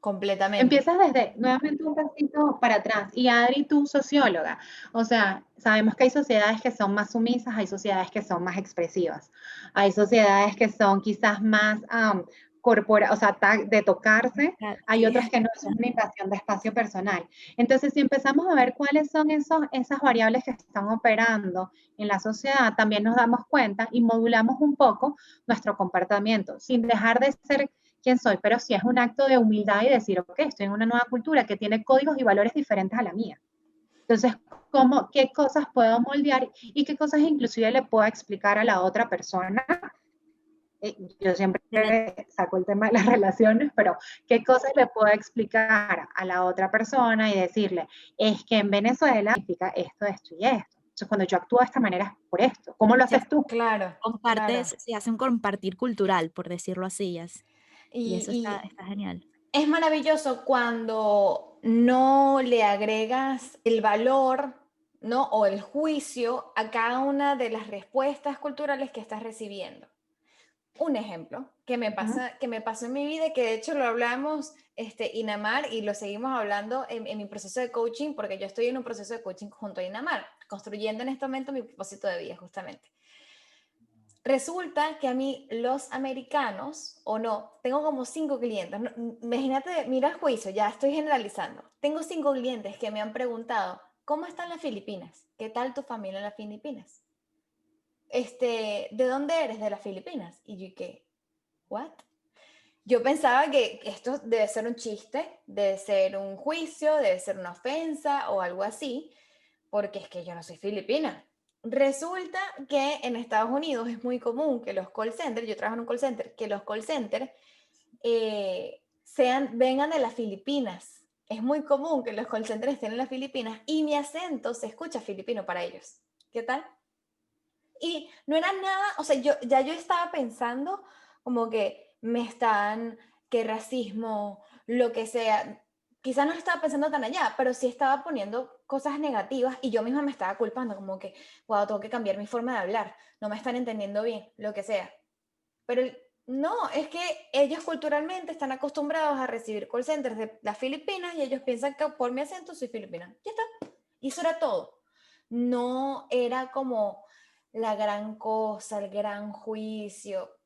Completamente. Empiezas desde, nuevamente un pasito para atrás. Y Adri, tú socióloga, o sea, sabemos que hay sociedades que son más sumisas, hay sociedades que son más expresivas, hay sociedades que son quizás más o sea, de tocarse, Ah, hay sí. otras que no, son una invasión de espacio personal. Entonces, si empezamos a ver cuáles son esas variables que están operando en la sociedad, también nos damos cuenta y modulamos un poco nuestro comportamiento, sin dejar de ser quién soy, pero sí es un acto de humildad y decir, ok, estoy en una nueva cultura que tiene códigos y valores diferentes a la mía. Entonces, ¿qué cosas puedo moldear y qué cosas inclusive le puedo explicar a la otra persona? Yo siempre saco el tema de las relaciones, pero ¿qué cosas le puedo explicar a la otra persona y decirle, es que en Venezuela significa esto, esto y esto? Entonces, cuando yo actúo de esta manera es por esto. ¿Cómo lo haces tú? Claro, Compartes, se hace un compartir cultural, por decirlo así, y eso está genial. Es maravilloso cuando no le agregas el valor, ¿no? O el juicio a cada una de las respuestas culturales que estás recibiendo. Un ejemplo que me pasó en mi vida y que de hecho lo hablamos, Inamar, y lo seguimos hablando en mi proceso de coaching, porque yo estoy en un proceso de coaching junto a Inamar, construyendo en este momento mi propósito de vida, justamente. Resulta que a mí los americanos, o no, tengo como 5 clientes, no, imagínate, mira el juicio, ya estoy generalizando. Tengo 5 clientes que me han preguntado, ¿cómo están las Filipinas? ¿Qué tal tu familia en las Filipinas? ¿De dónde eres? De las Filipinas. Y yo, ¿qué? ¿What? Yo pensaba que esto debe ser un chiste, debe ser un juicio, debe ser una ofensa o algo así, porque es que yo no soy filipina. Resulta que en Estados Unidos es muy común que los call centers, yo trabajo en un call center, que los call centers vengan de las Filipinas. Es muy común que los call centers estén en las Filipinas y mi acento se escucha filipino para ellos. ¿Qué tal? Y no era nada, o sea, yo estaba pensando como que que racismo, lo que sea, quizás no estaba pensando tan allá, pero sí estaba poniendo cosas negativas y yo misma me estaba culpando, como que, wow, tengo que cambiar mi forma de hablar, no me están entendiendo bien, lo que sea. Pero no, es que ellos culturalmente están acostumbrados a recibir call centers de las Filipinas y ellos piensan que por mi acento soy filipina. Ya está. Y eso era todo. No era como la gran cosa, el gran juicio.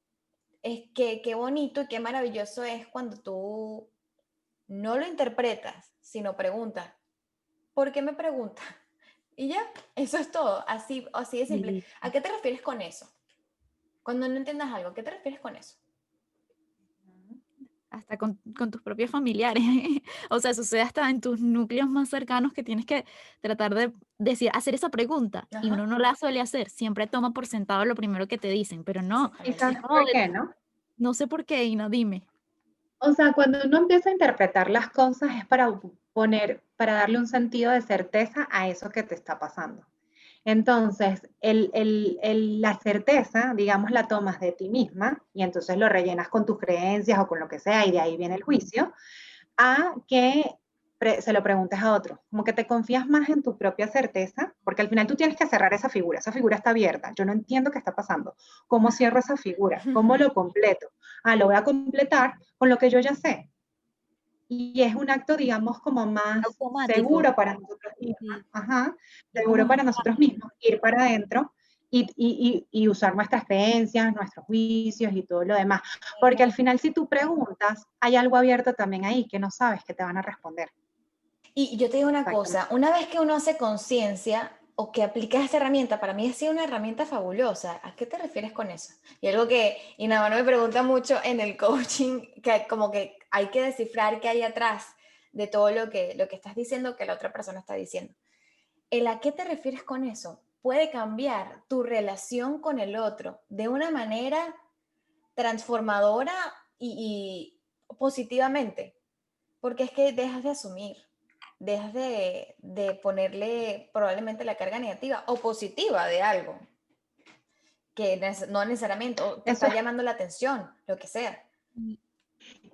Es que qué bonito y qué maravilloso es cuando tú no lo interpretas, sino preguntas. ¿Por qué me preguntas? Y ya, eso es todo. Así de simple. ¿A qué te refieres con eso? Cuando no entiendas algo, ¿a qué te refieres con eso? Hasta con tus propios familiares. O sea, sucede hasta en tus núcleos más cercanos que tienes que tratar de hacer esa pregunta. Y uno no la suele hacer. Siempre toma por sentado lo primero que te dicen, pero no. ¿Y sabes por qué, no? No sé por qué, Ina, dime. O sea, cuando uno empieza a interpretar las cosas es para darle un sentido de certeza a eso que te está pasando. Entonces, la certeza, digamos, la tomas de ti misma y entonces lo rellenas con tus creencias o con lo que sea y de ahí viene el juicio, a que se lo preguntes a otro, como que te confías más en tu propia certeza, porque al final tú tienes que cerrar esa figura está abierta, yo no entiendo qué está pasando, ¿cómo cierro esa figura? ¿Cómo lo completo? Lo voy a completar con lo que yo ya sé. Y es un acto, digamos, como más automático. Seguro para nosotros mismos, seguro para nosotros mismos, ir para adentro y usar nuestras creencias, nuestros juicios y todo lo demás. Porque al final, si tú preguntas, hay algo abierto también ahí que no sabes que te van a responder. Y yo te digo una cosa, una vez que uno hace conciencia o que aplicas esta herramienta, para mí ha sido una herramienta fabulosa. ¿A qué te refieres con eso? Y algo que Inamano me pregunta mucho en el coaching, que como que hay que descifrar qué hay atrás de todo lo que estás diciendo que la otra persona está diciendo. ¿El a qué te refieres con eso? Puede cambiar tu relación con el otro de una manera transformadora y positivamente, porque es que dejas de asumir, dejas de ponerle probablemente la carga negativa o positiva de algo que no necesariamente te está llamando la atención, lo que sea.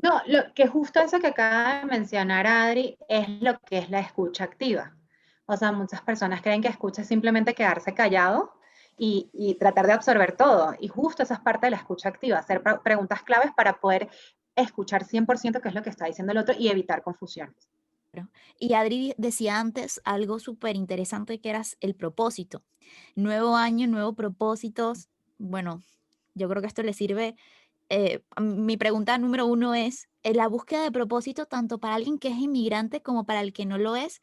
No, lo que justo eso que acaba de mencionar Adri es lo que es la escucha activa. O sea, muchas personas creen que escucha es simplemente quedarse callado y tratar de absorber todo. Y justo esa es parte de la escucha activa, hacer preguntas claves para poder escuchar 100% qué es lo que está diciendo el otro y evitar confusiones. Y Adri decía antes algo súper interesante que era el propósito. Nuevo año, nuevos propósitos. Bueno, yo creo que esto le sirve. Mi pregunta número 1 es, ¿la búsqueda de propósito tanto para alguien que es inmigrante como para el que no lo es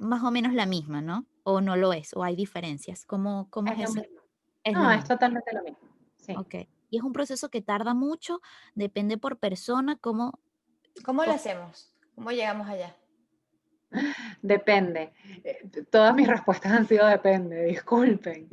más o menos la misma, ¿no? ¿O no lo es? ¿O hay diferencias? ¿Cómo es eso? No, es totalmente lo mismo. Sí. Ok. y es un proceso que tarda mucho, depende por persona, ¿Cómo lo hacemos? ¿Cómo llegamos allá? Depende. Todas mis respuestas han sido depende, disculpen.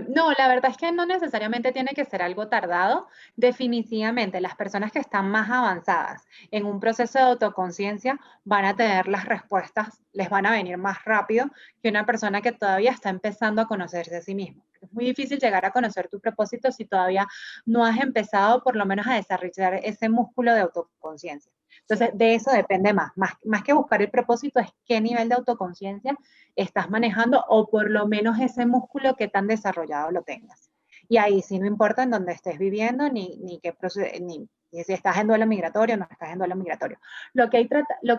No, la verdad es que no necesariamente tiene que ser algo tardado. Definitivamente, las personas que están más avanzadas en un proceso de autoconciencia van a tener las respuestas, les van a venir más rápido que una persona que todavía está empezando a conocerse a sí mismo. Es muy difícil llegar a conocer tu propósito si todavía no has empezado por lo menos a desarrollar ese músculo de autoconciencia. Entonces, de eso depende más que buscar el propósito, es qué nivel de autoconciencia estás manejando o por lo menos ese músculo que tan desarrollado lo tengas. Y ahí sí no importa en dónde estés viviendo, ni si estás en duelo migratorio o no estás en duelo migratorio. Lo que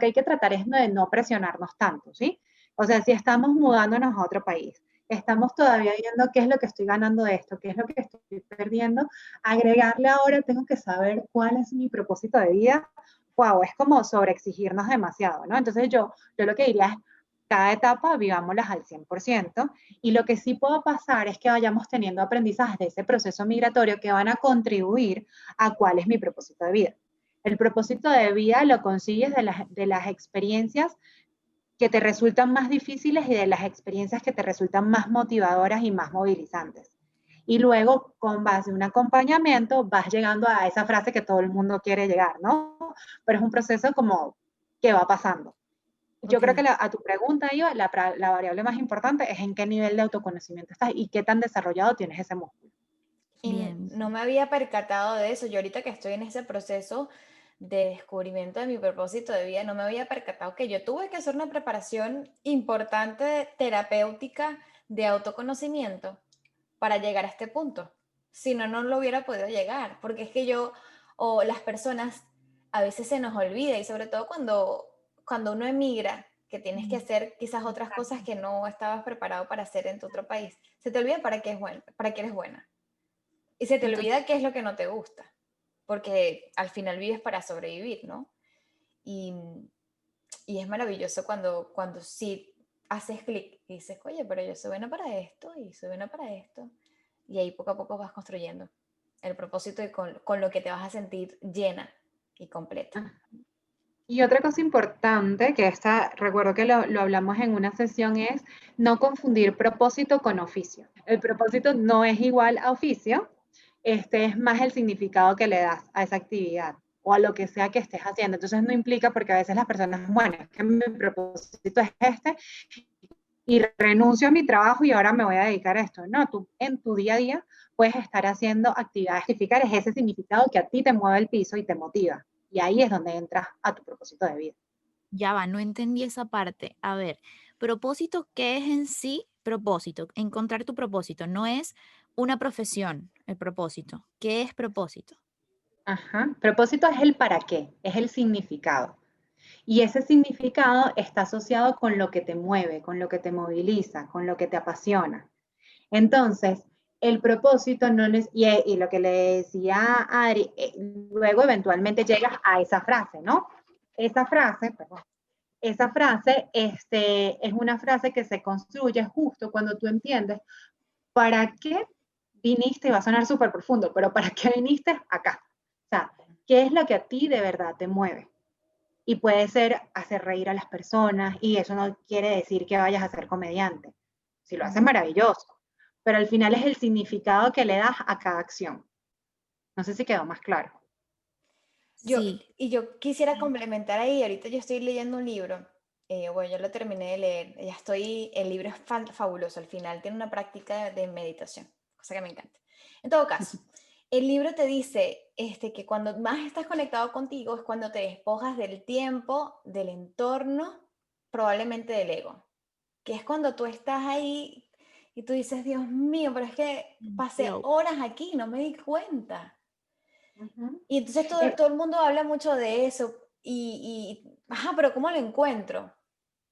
hay que tratar es de no presionarnos tanto, ¿sí? O sea, si estamos mudándonos a otro país, estamos todavía viendo qué es lo que estoy ganando de esto, qué es lo que estoy perdiendo, agregarle ahora tengo que saber cuál es mi propósito de vida. Wow, es como sobreexigirnos demasiado, ¿no? Entonces yo lo que diría es, cada etapa vivámoslas al 100%, y lo que sí puede pasar es que vayamos teniendo aprendizajes de ese proceso migratorio que van a contribuir a cuál es mi propósito de vida. El propósito de vida lo consigues de las experiencias que te resultan más difíciles y de las experiencias que te resultan más motivadoras y más movilizantes. Y luego, con base en un acompañamiento, vas llegando a esa frase que todo el mundo quiere llegar, ¿no? Pero es un proceso como que va pasando. Yo creo que a tu pregunta, Iva, la variable más importante es en qué nivel de autoconocimiento estás y qué tan desarrollado tienes ese músculo. Y Bien. no me había percatado de eso. Yo ahorita que estoy en ese proceso de descubrimiento de mi propósito de vida, no me había percatado que yo tuve que hacer una preparación importante terapéutica de autoconocimiento para llegar a este punto. Si no, no lo hubiera podido llegar, porque es que yo o las personas a veces se nos olvida y sobre todo cuando uno emigra, que tienes que hacer quizás otras cosas que no estabas preparado para hacer en tu otro país, se te olvida para qué es bueno, para qué eres buena. Y se te olvida qué es lo que no te gusta, porque al final vives para sobrevivir, ¿no? Y, y es maravilloso cuando sí haces clic y dices, oye, pero yo soy buena para esto y soy buena para esto. Y ahí poco a poco vas construyendo el propósito y con lo que te vas a sentir llena y completa. Y otra cosa importante, que recuerdo que lo hablamos en una sesión, es no confundir propósito con oficio. El propósito no es igual a oficio, es más el significado que le das a esa actividad o a lo que sea que estés haciendo. Entonces no implica, porque a veces las personas, bueno, es que mi propósito es este y renuncio a mi trabajo y ahora me voy a dedicar a esto. No, tú en tu día a día puedes estar haciendo actividades que es ese significado que a ti te mueve el piso y te motiva. Y ahí es donde entras a tu propósito de vida. Ya va, no entendí esa parte. A ver, propósito, ¿qué es en sí propósito? Encontrar tu propósito, no es una profesión, el propósito. ¿Qué es propósito? Ajá. Propósito es el para qué, es el significado. Y ese significado está asociado con lo que te mueve, con lo que te moviliza, con lo que te apasiona. Entonces, el propósito no es, y lo que le decía a Adri, luego eventualmente llegas a esa frase, ¿no? Esa frase, perdón, esa frase es una frase que se construye justo cuando tú entiendes para qué viniste, y va a sonar súper profundo, pero para qué viniste acá. O sea, ¿qué es lo que a ti de verdad te mueve? Y puede ser hacer reír a las personas, y eso no quiere decir que vayas a ser comediante. Si lo haces, maravilloso. Pero al final es el significado que le das a cada acción. No sé si quedó más claro. Sí, Yo quisiera complementar ahí, ahorita yo estoy leyendo un libro, bueno, yo lo terminé de leer, el libro es fabuloso, al final tiene una práctica de meditación, cosa que me encanta. En todo caso, el libro te dice que cuando más estás conectado contigo es cuando te despojas del tiempo, del entorno, probablemente del ego, que es cuando tú estás ahí y tú dices, Dios mío, pero es que pasé flow. horas aquí, no me di cuenta. Uh-huh. Y entonces todo el mundo habla mucho de eso ajá, pero ¿cómo lo encuentro?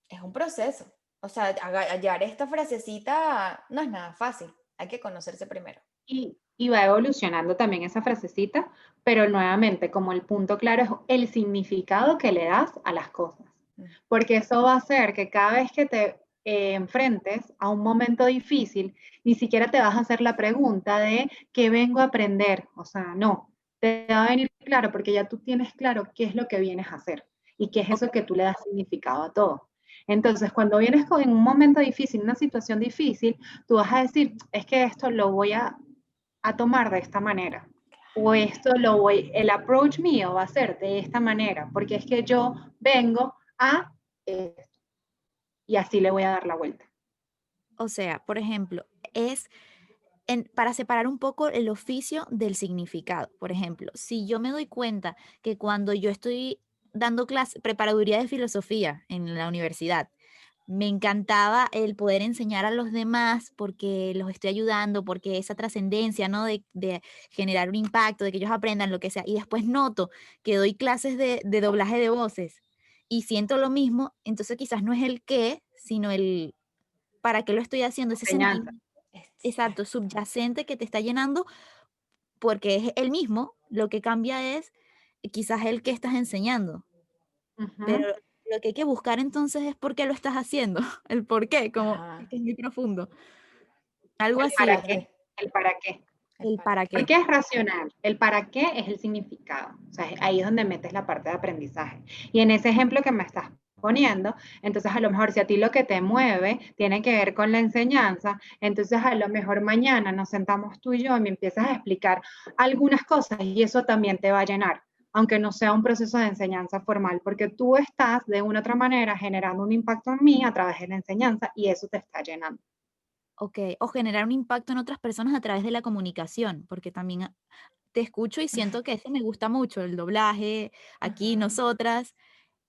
Es un proceso. O sea, hallar esta frasecita no es nada fácil. Hay que conocerse primero. Y va evolucionando también esa frasecita, pero nuevamente, como el punto claro es el significado que le das a las cosas. Porque eso va a hacer que cada vez que enfrentes a un momento difícil, ni siquiera te vas a hacer la pregunta de qué vengo a aprender. O sea, no, te va a venir claro porque ya tú tienes claro qué es lo que vienes a hacer y qué es Ok. eso que tú le das significado a todo. Entonces, cuando vienes en un momento difícil, una situación difícil, tú vas a decir, es que esto lo voy a tomar de esta manera. O esto el approach mío va a ser de esta manera, porque es que yo vengo a esto y así le voy a dar la vuelta. O sea, por ejemplo, para separar un poco el oficio del significado. Por ejemplo, si yo me doy cuenta que cuando yo estoy dando clase, preparaduría de filosofía en la universidad, me encantaba el poder enseñar a los demás porque los estoy ayudando, porque esa trascendencia, ¿no? De generar un impacto, de que ellos aprendan lo que sea. Y después noto que doy clases de doblaje de voces y siento lo mismo, entonces quizás no es el qué, sino el para qué lo estoy haciendo, ese sentido, Enseñanza. exacto, subyacente que te está llenando, porque es el mismo, lo que cambia es quizás el que estás enseñando. Pero Ujú. lo que hay que buscar entonces es por qué lo estás haciendo, el por qué, como Ajá. que es muy profundo. Algo El así, para ¿verdad? qué, el para qué. El El para para qué. ¿Por qué. qué es racional? El para qué es el significado. O sea, ahí es donde metes la parte de aprendizaje. Y en ese ejemplo que me estás poniendo, entonces a lo mejor si a ti lo que te mueve tiene que ver con la enseñanza, entonces a lo mejor mañana nos sentamos tú y yo y me empiezas a explicar algunas cosas y eso también te va a llenar, aunque no sea un proceso de enseñanza formal, porque tú estás de una u otra manera generando un impacto en mí a través de la enseñanza y eso te está llenando. Okey, o generar un impacto en otras personas a través de la comunicación, porque también te escucho y siento que ese me gusta mucho, el doblaje, aquí, Ajá. nosotras,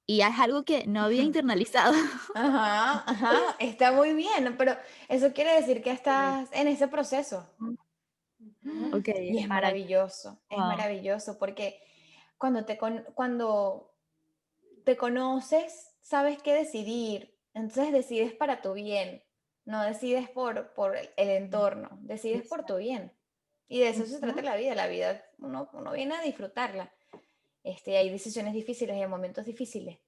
y es algo que no había internalizado. Ajá, ajá, está muy bien, pero eso quiere decir que Sí. estás en ese proceso. Ujú. Okey, Y para es Wow. maravilloso porque cuando te conoces, sabes qué decidir, entonces decides para tu bien, no decides por el entorno, decides por tu bien. Y de eso se trata Ujú. la vida uno viene a disfrutarla. Hay decisiones difíciles y hay momentos difíciles,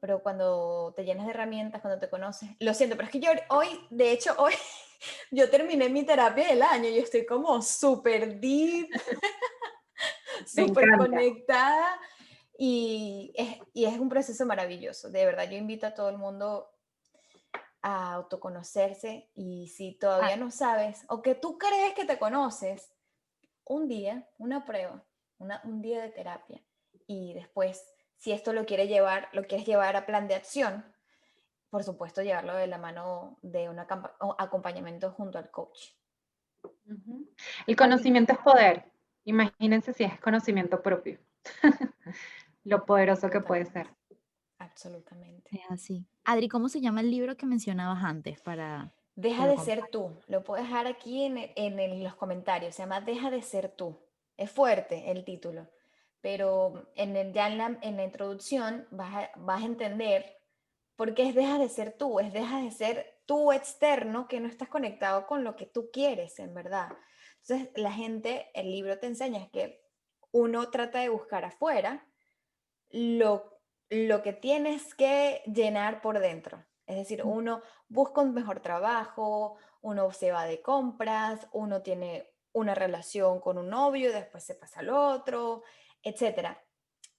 pero cuando te llenas de herramientas, cuando te conoces, lo siento, pero es que yo hoy, de hecho, hoy yo terminé mi terapia del año y estoy como súper deep, Me súper encanta. conectada y es un proceso maravilloso. De verdad, yo invito a todo el mundo a autoconocerse y si Ah, todavía no sabes o que tú crees que te conoces, un día, una prueba, un día de terapia y después, si esto lo quieres llevar a plan de acción, por supuesto, llevarlo de la mano de un acompañamiento junto al coach. Ujú. El Adri, conocimiento es poder. Imagínense si es conocimiento propio, lo poderoso que puede ser. Absolutamente, absolutamente. es así. Adri, ¿cómo se llama el libro que mencionabas antes para que Deja lo de ser compartas? tú. Lo puedo dejar aquí los comentarios. Se llama Deja de ser tú. Es fuerte el título, pero ya en la introducción vas a entender por qué es deja de ser tú. Es deja de ser tú externo que no estás conectado con lo que tú quieres, en verdad. Entonces, el libro te enseña es que uno trata de buscar afuera lo que tienes que llenar por dentro. Es decir, uno busca un mejor trabajo, uno se va de compras, uno tiene una relación con un novio, después se pasa al otro, etcétera.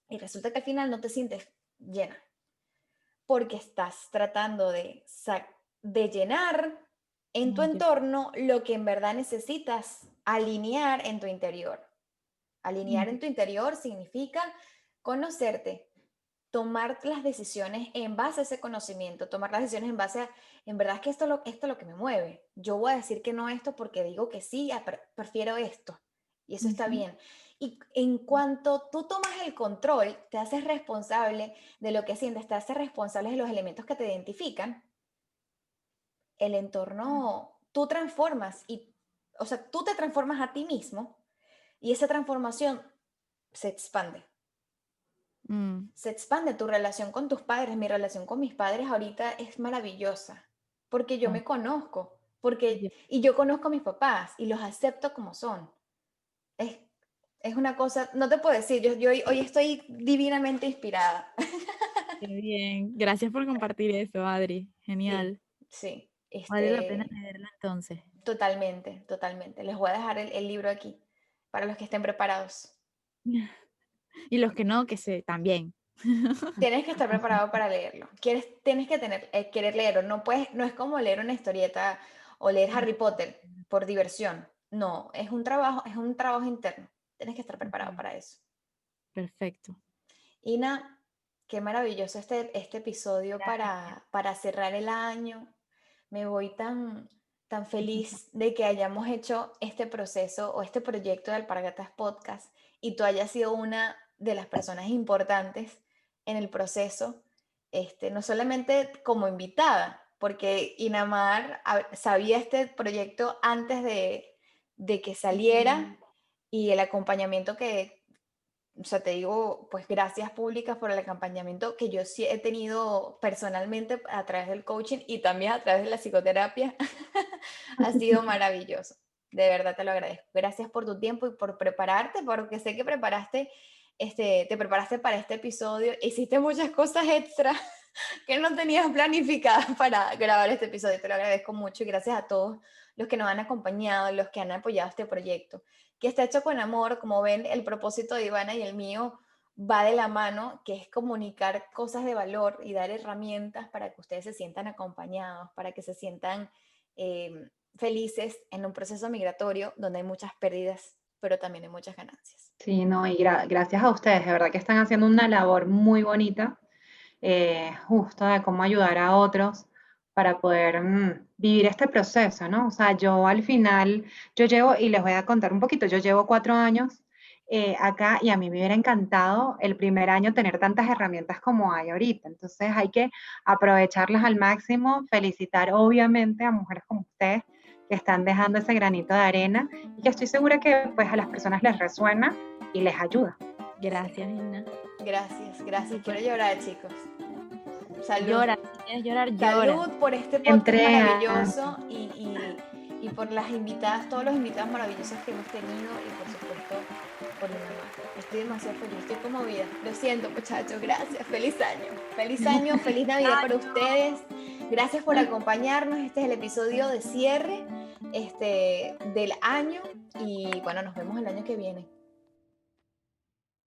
Y resulta que al final no te sientes llena, porque estás tratando de llenar en tu Oye, entorno lo que en verdad necesitas alinear en tu interior. Alinear mm, en tu interior significa conocerte, tomar las decisiones en base a ese conocimiento, tomar las decisiones en base a, en verdad es que esto es lo que me mueve. Yo voy a decir que no esto porque digo que sí, prefiero esto. Y eso está ujú, bien. Y en cuanto tú tomas el control, te haces responsable de lo que sientes, te haces responsable de los elementos que te identifican, el entorno, tú transformas o sea, tú te transformas a ti mismo y esa transformación se expande. mm, Se expande tu relación con tus padres. Mi relación con mis padres ahorita es maravillosa porque yo oh, me conozco, oye, y yo conozco a mis papás y los acepto como son. Es, es una cosa, no te puedo decir, yo hoy estoy divinamente inspirada. qué bien. Gracias por compartir eso, Adri. Sí, Genial. Sí. Vale la pena leerlo entonces. Totalmente, totalmente. Les voy a dejar el libro aquí para los que estén preparados. Y los que no, también. Tienes que estar preparado para leerlo. Tienes que querer leerlo. No es como leer una historieta o leer Harry Potter por diversión. No, es un trabajo interno. Tienes que estar preparado para eso. Perfecto. Ina, qué maravilloso este episodio para cerrar el año. Me voy tan feliz de que hayamos hecho este proceso o este proyecto de Alpargatas Podcast y tú hayas sido una de las personas importantes en el proceso, no solamente como invitada, porque Inamar sabía este proyecto antes de que saliera y el acompañamiento o sea, te digo, pues gracias públicas por el acompañamiento que yo sí he tenido personalmente a través del coaching y también a través de la psicoterapia. Ha sido maravilloso. De verdad te lo agradezco. Gracias por tu tiempo y por prepararte, porque sé que te preparaste para este episodio. Hiciste muchas cosas extra que no tenías planificadas para grabar este episodio. Te lo agradezco mucho y gracias a todos los que nos han acompañado, los que han apoyado este proyecto, que está hecho con amor. Como ven, el propósito de Ivana y el mío va de la mano, que es comunicar cosas de valor y dar herramientas para que ustedes se sientan acompañados, para que se sientan felices en un proceso migratorio donde hay muchas pérdidas, pero también hay muchas ganancias. Sí, no, y gracias a ustedes, de verdad que están haciendo una labor muy bonita, justo de cómo ayudar a otros para poder vivir este proceso, ¿no? O sea, yo al final, yo llevo, y les voy a contar un poquito, yo llevo 4 años acá y a mí me hubiera encantado el primer año tener tantas herramientas como hay ahorita. Entonces hay que aprovecharlas al máximo, felicitar obviamente a mujeres como ustedes que están dejando ese granito de arena y que estoy segura que pues a las personas les resuena y les ayuda. Gracias, Ina. Gracias. Quiero llorar, chicos. Salud. Llora, si quieres llorar, llora. Salud por este podcast maravilloso y por las invitadas, todos los invitados maravillosos que hemos tenido y por supuesto por mi mamá. Estoy demasiado feliz, estoy conmovida. Lo siento, muchachos, gracias. Feliz año, feliz Navidad para ustedes. Gracias por acompañarnos. Este es el episodio de cierre del año y bueno, nos vemos el año que viene.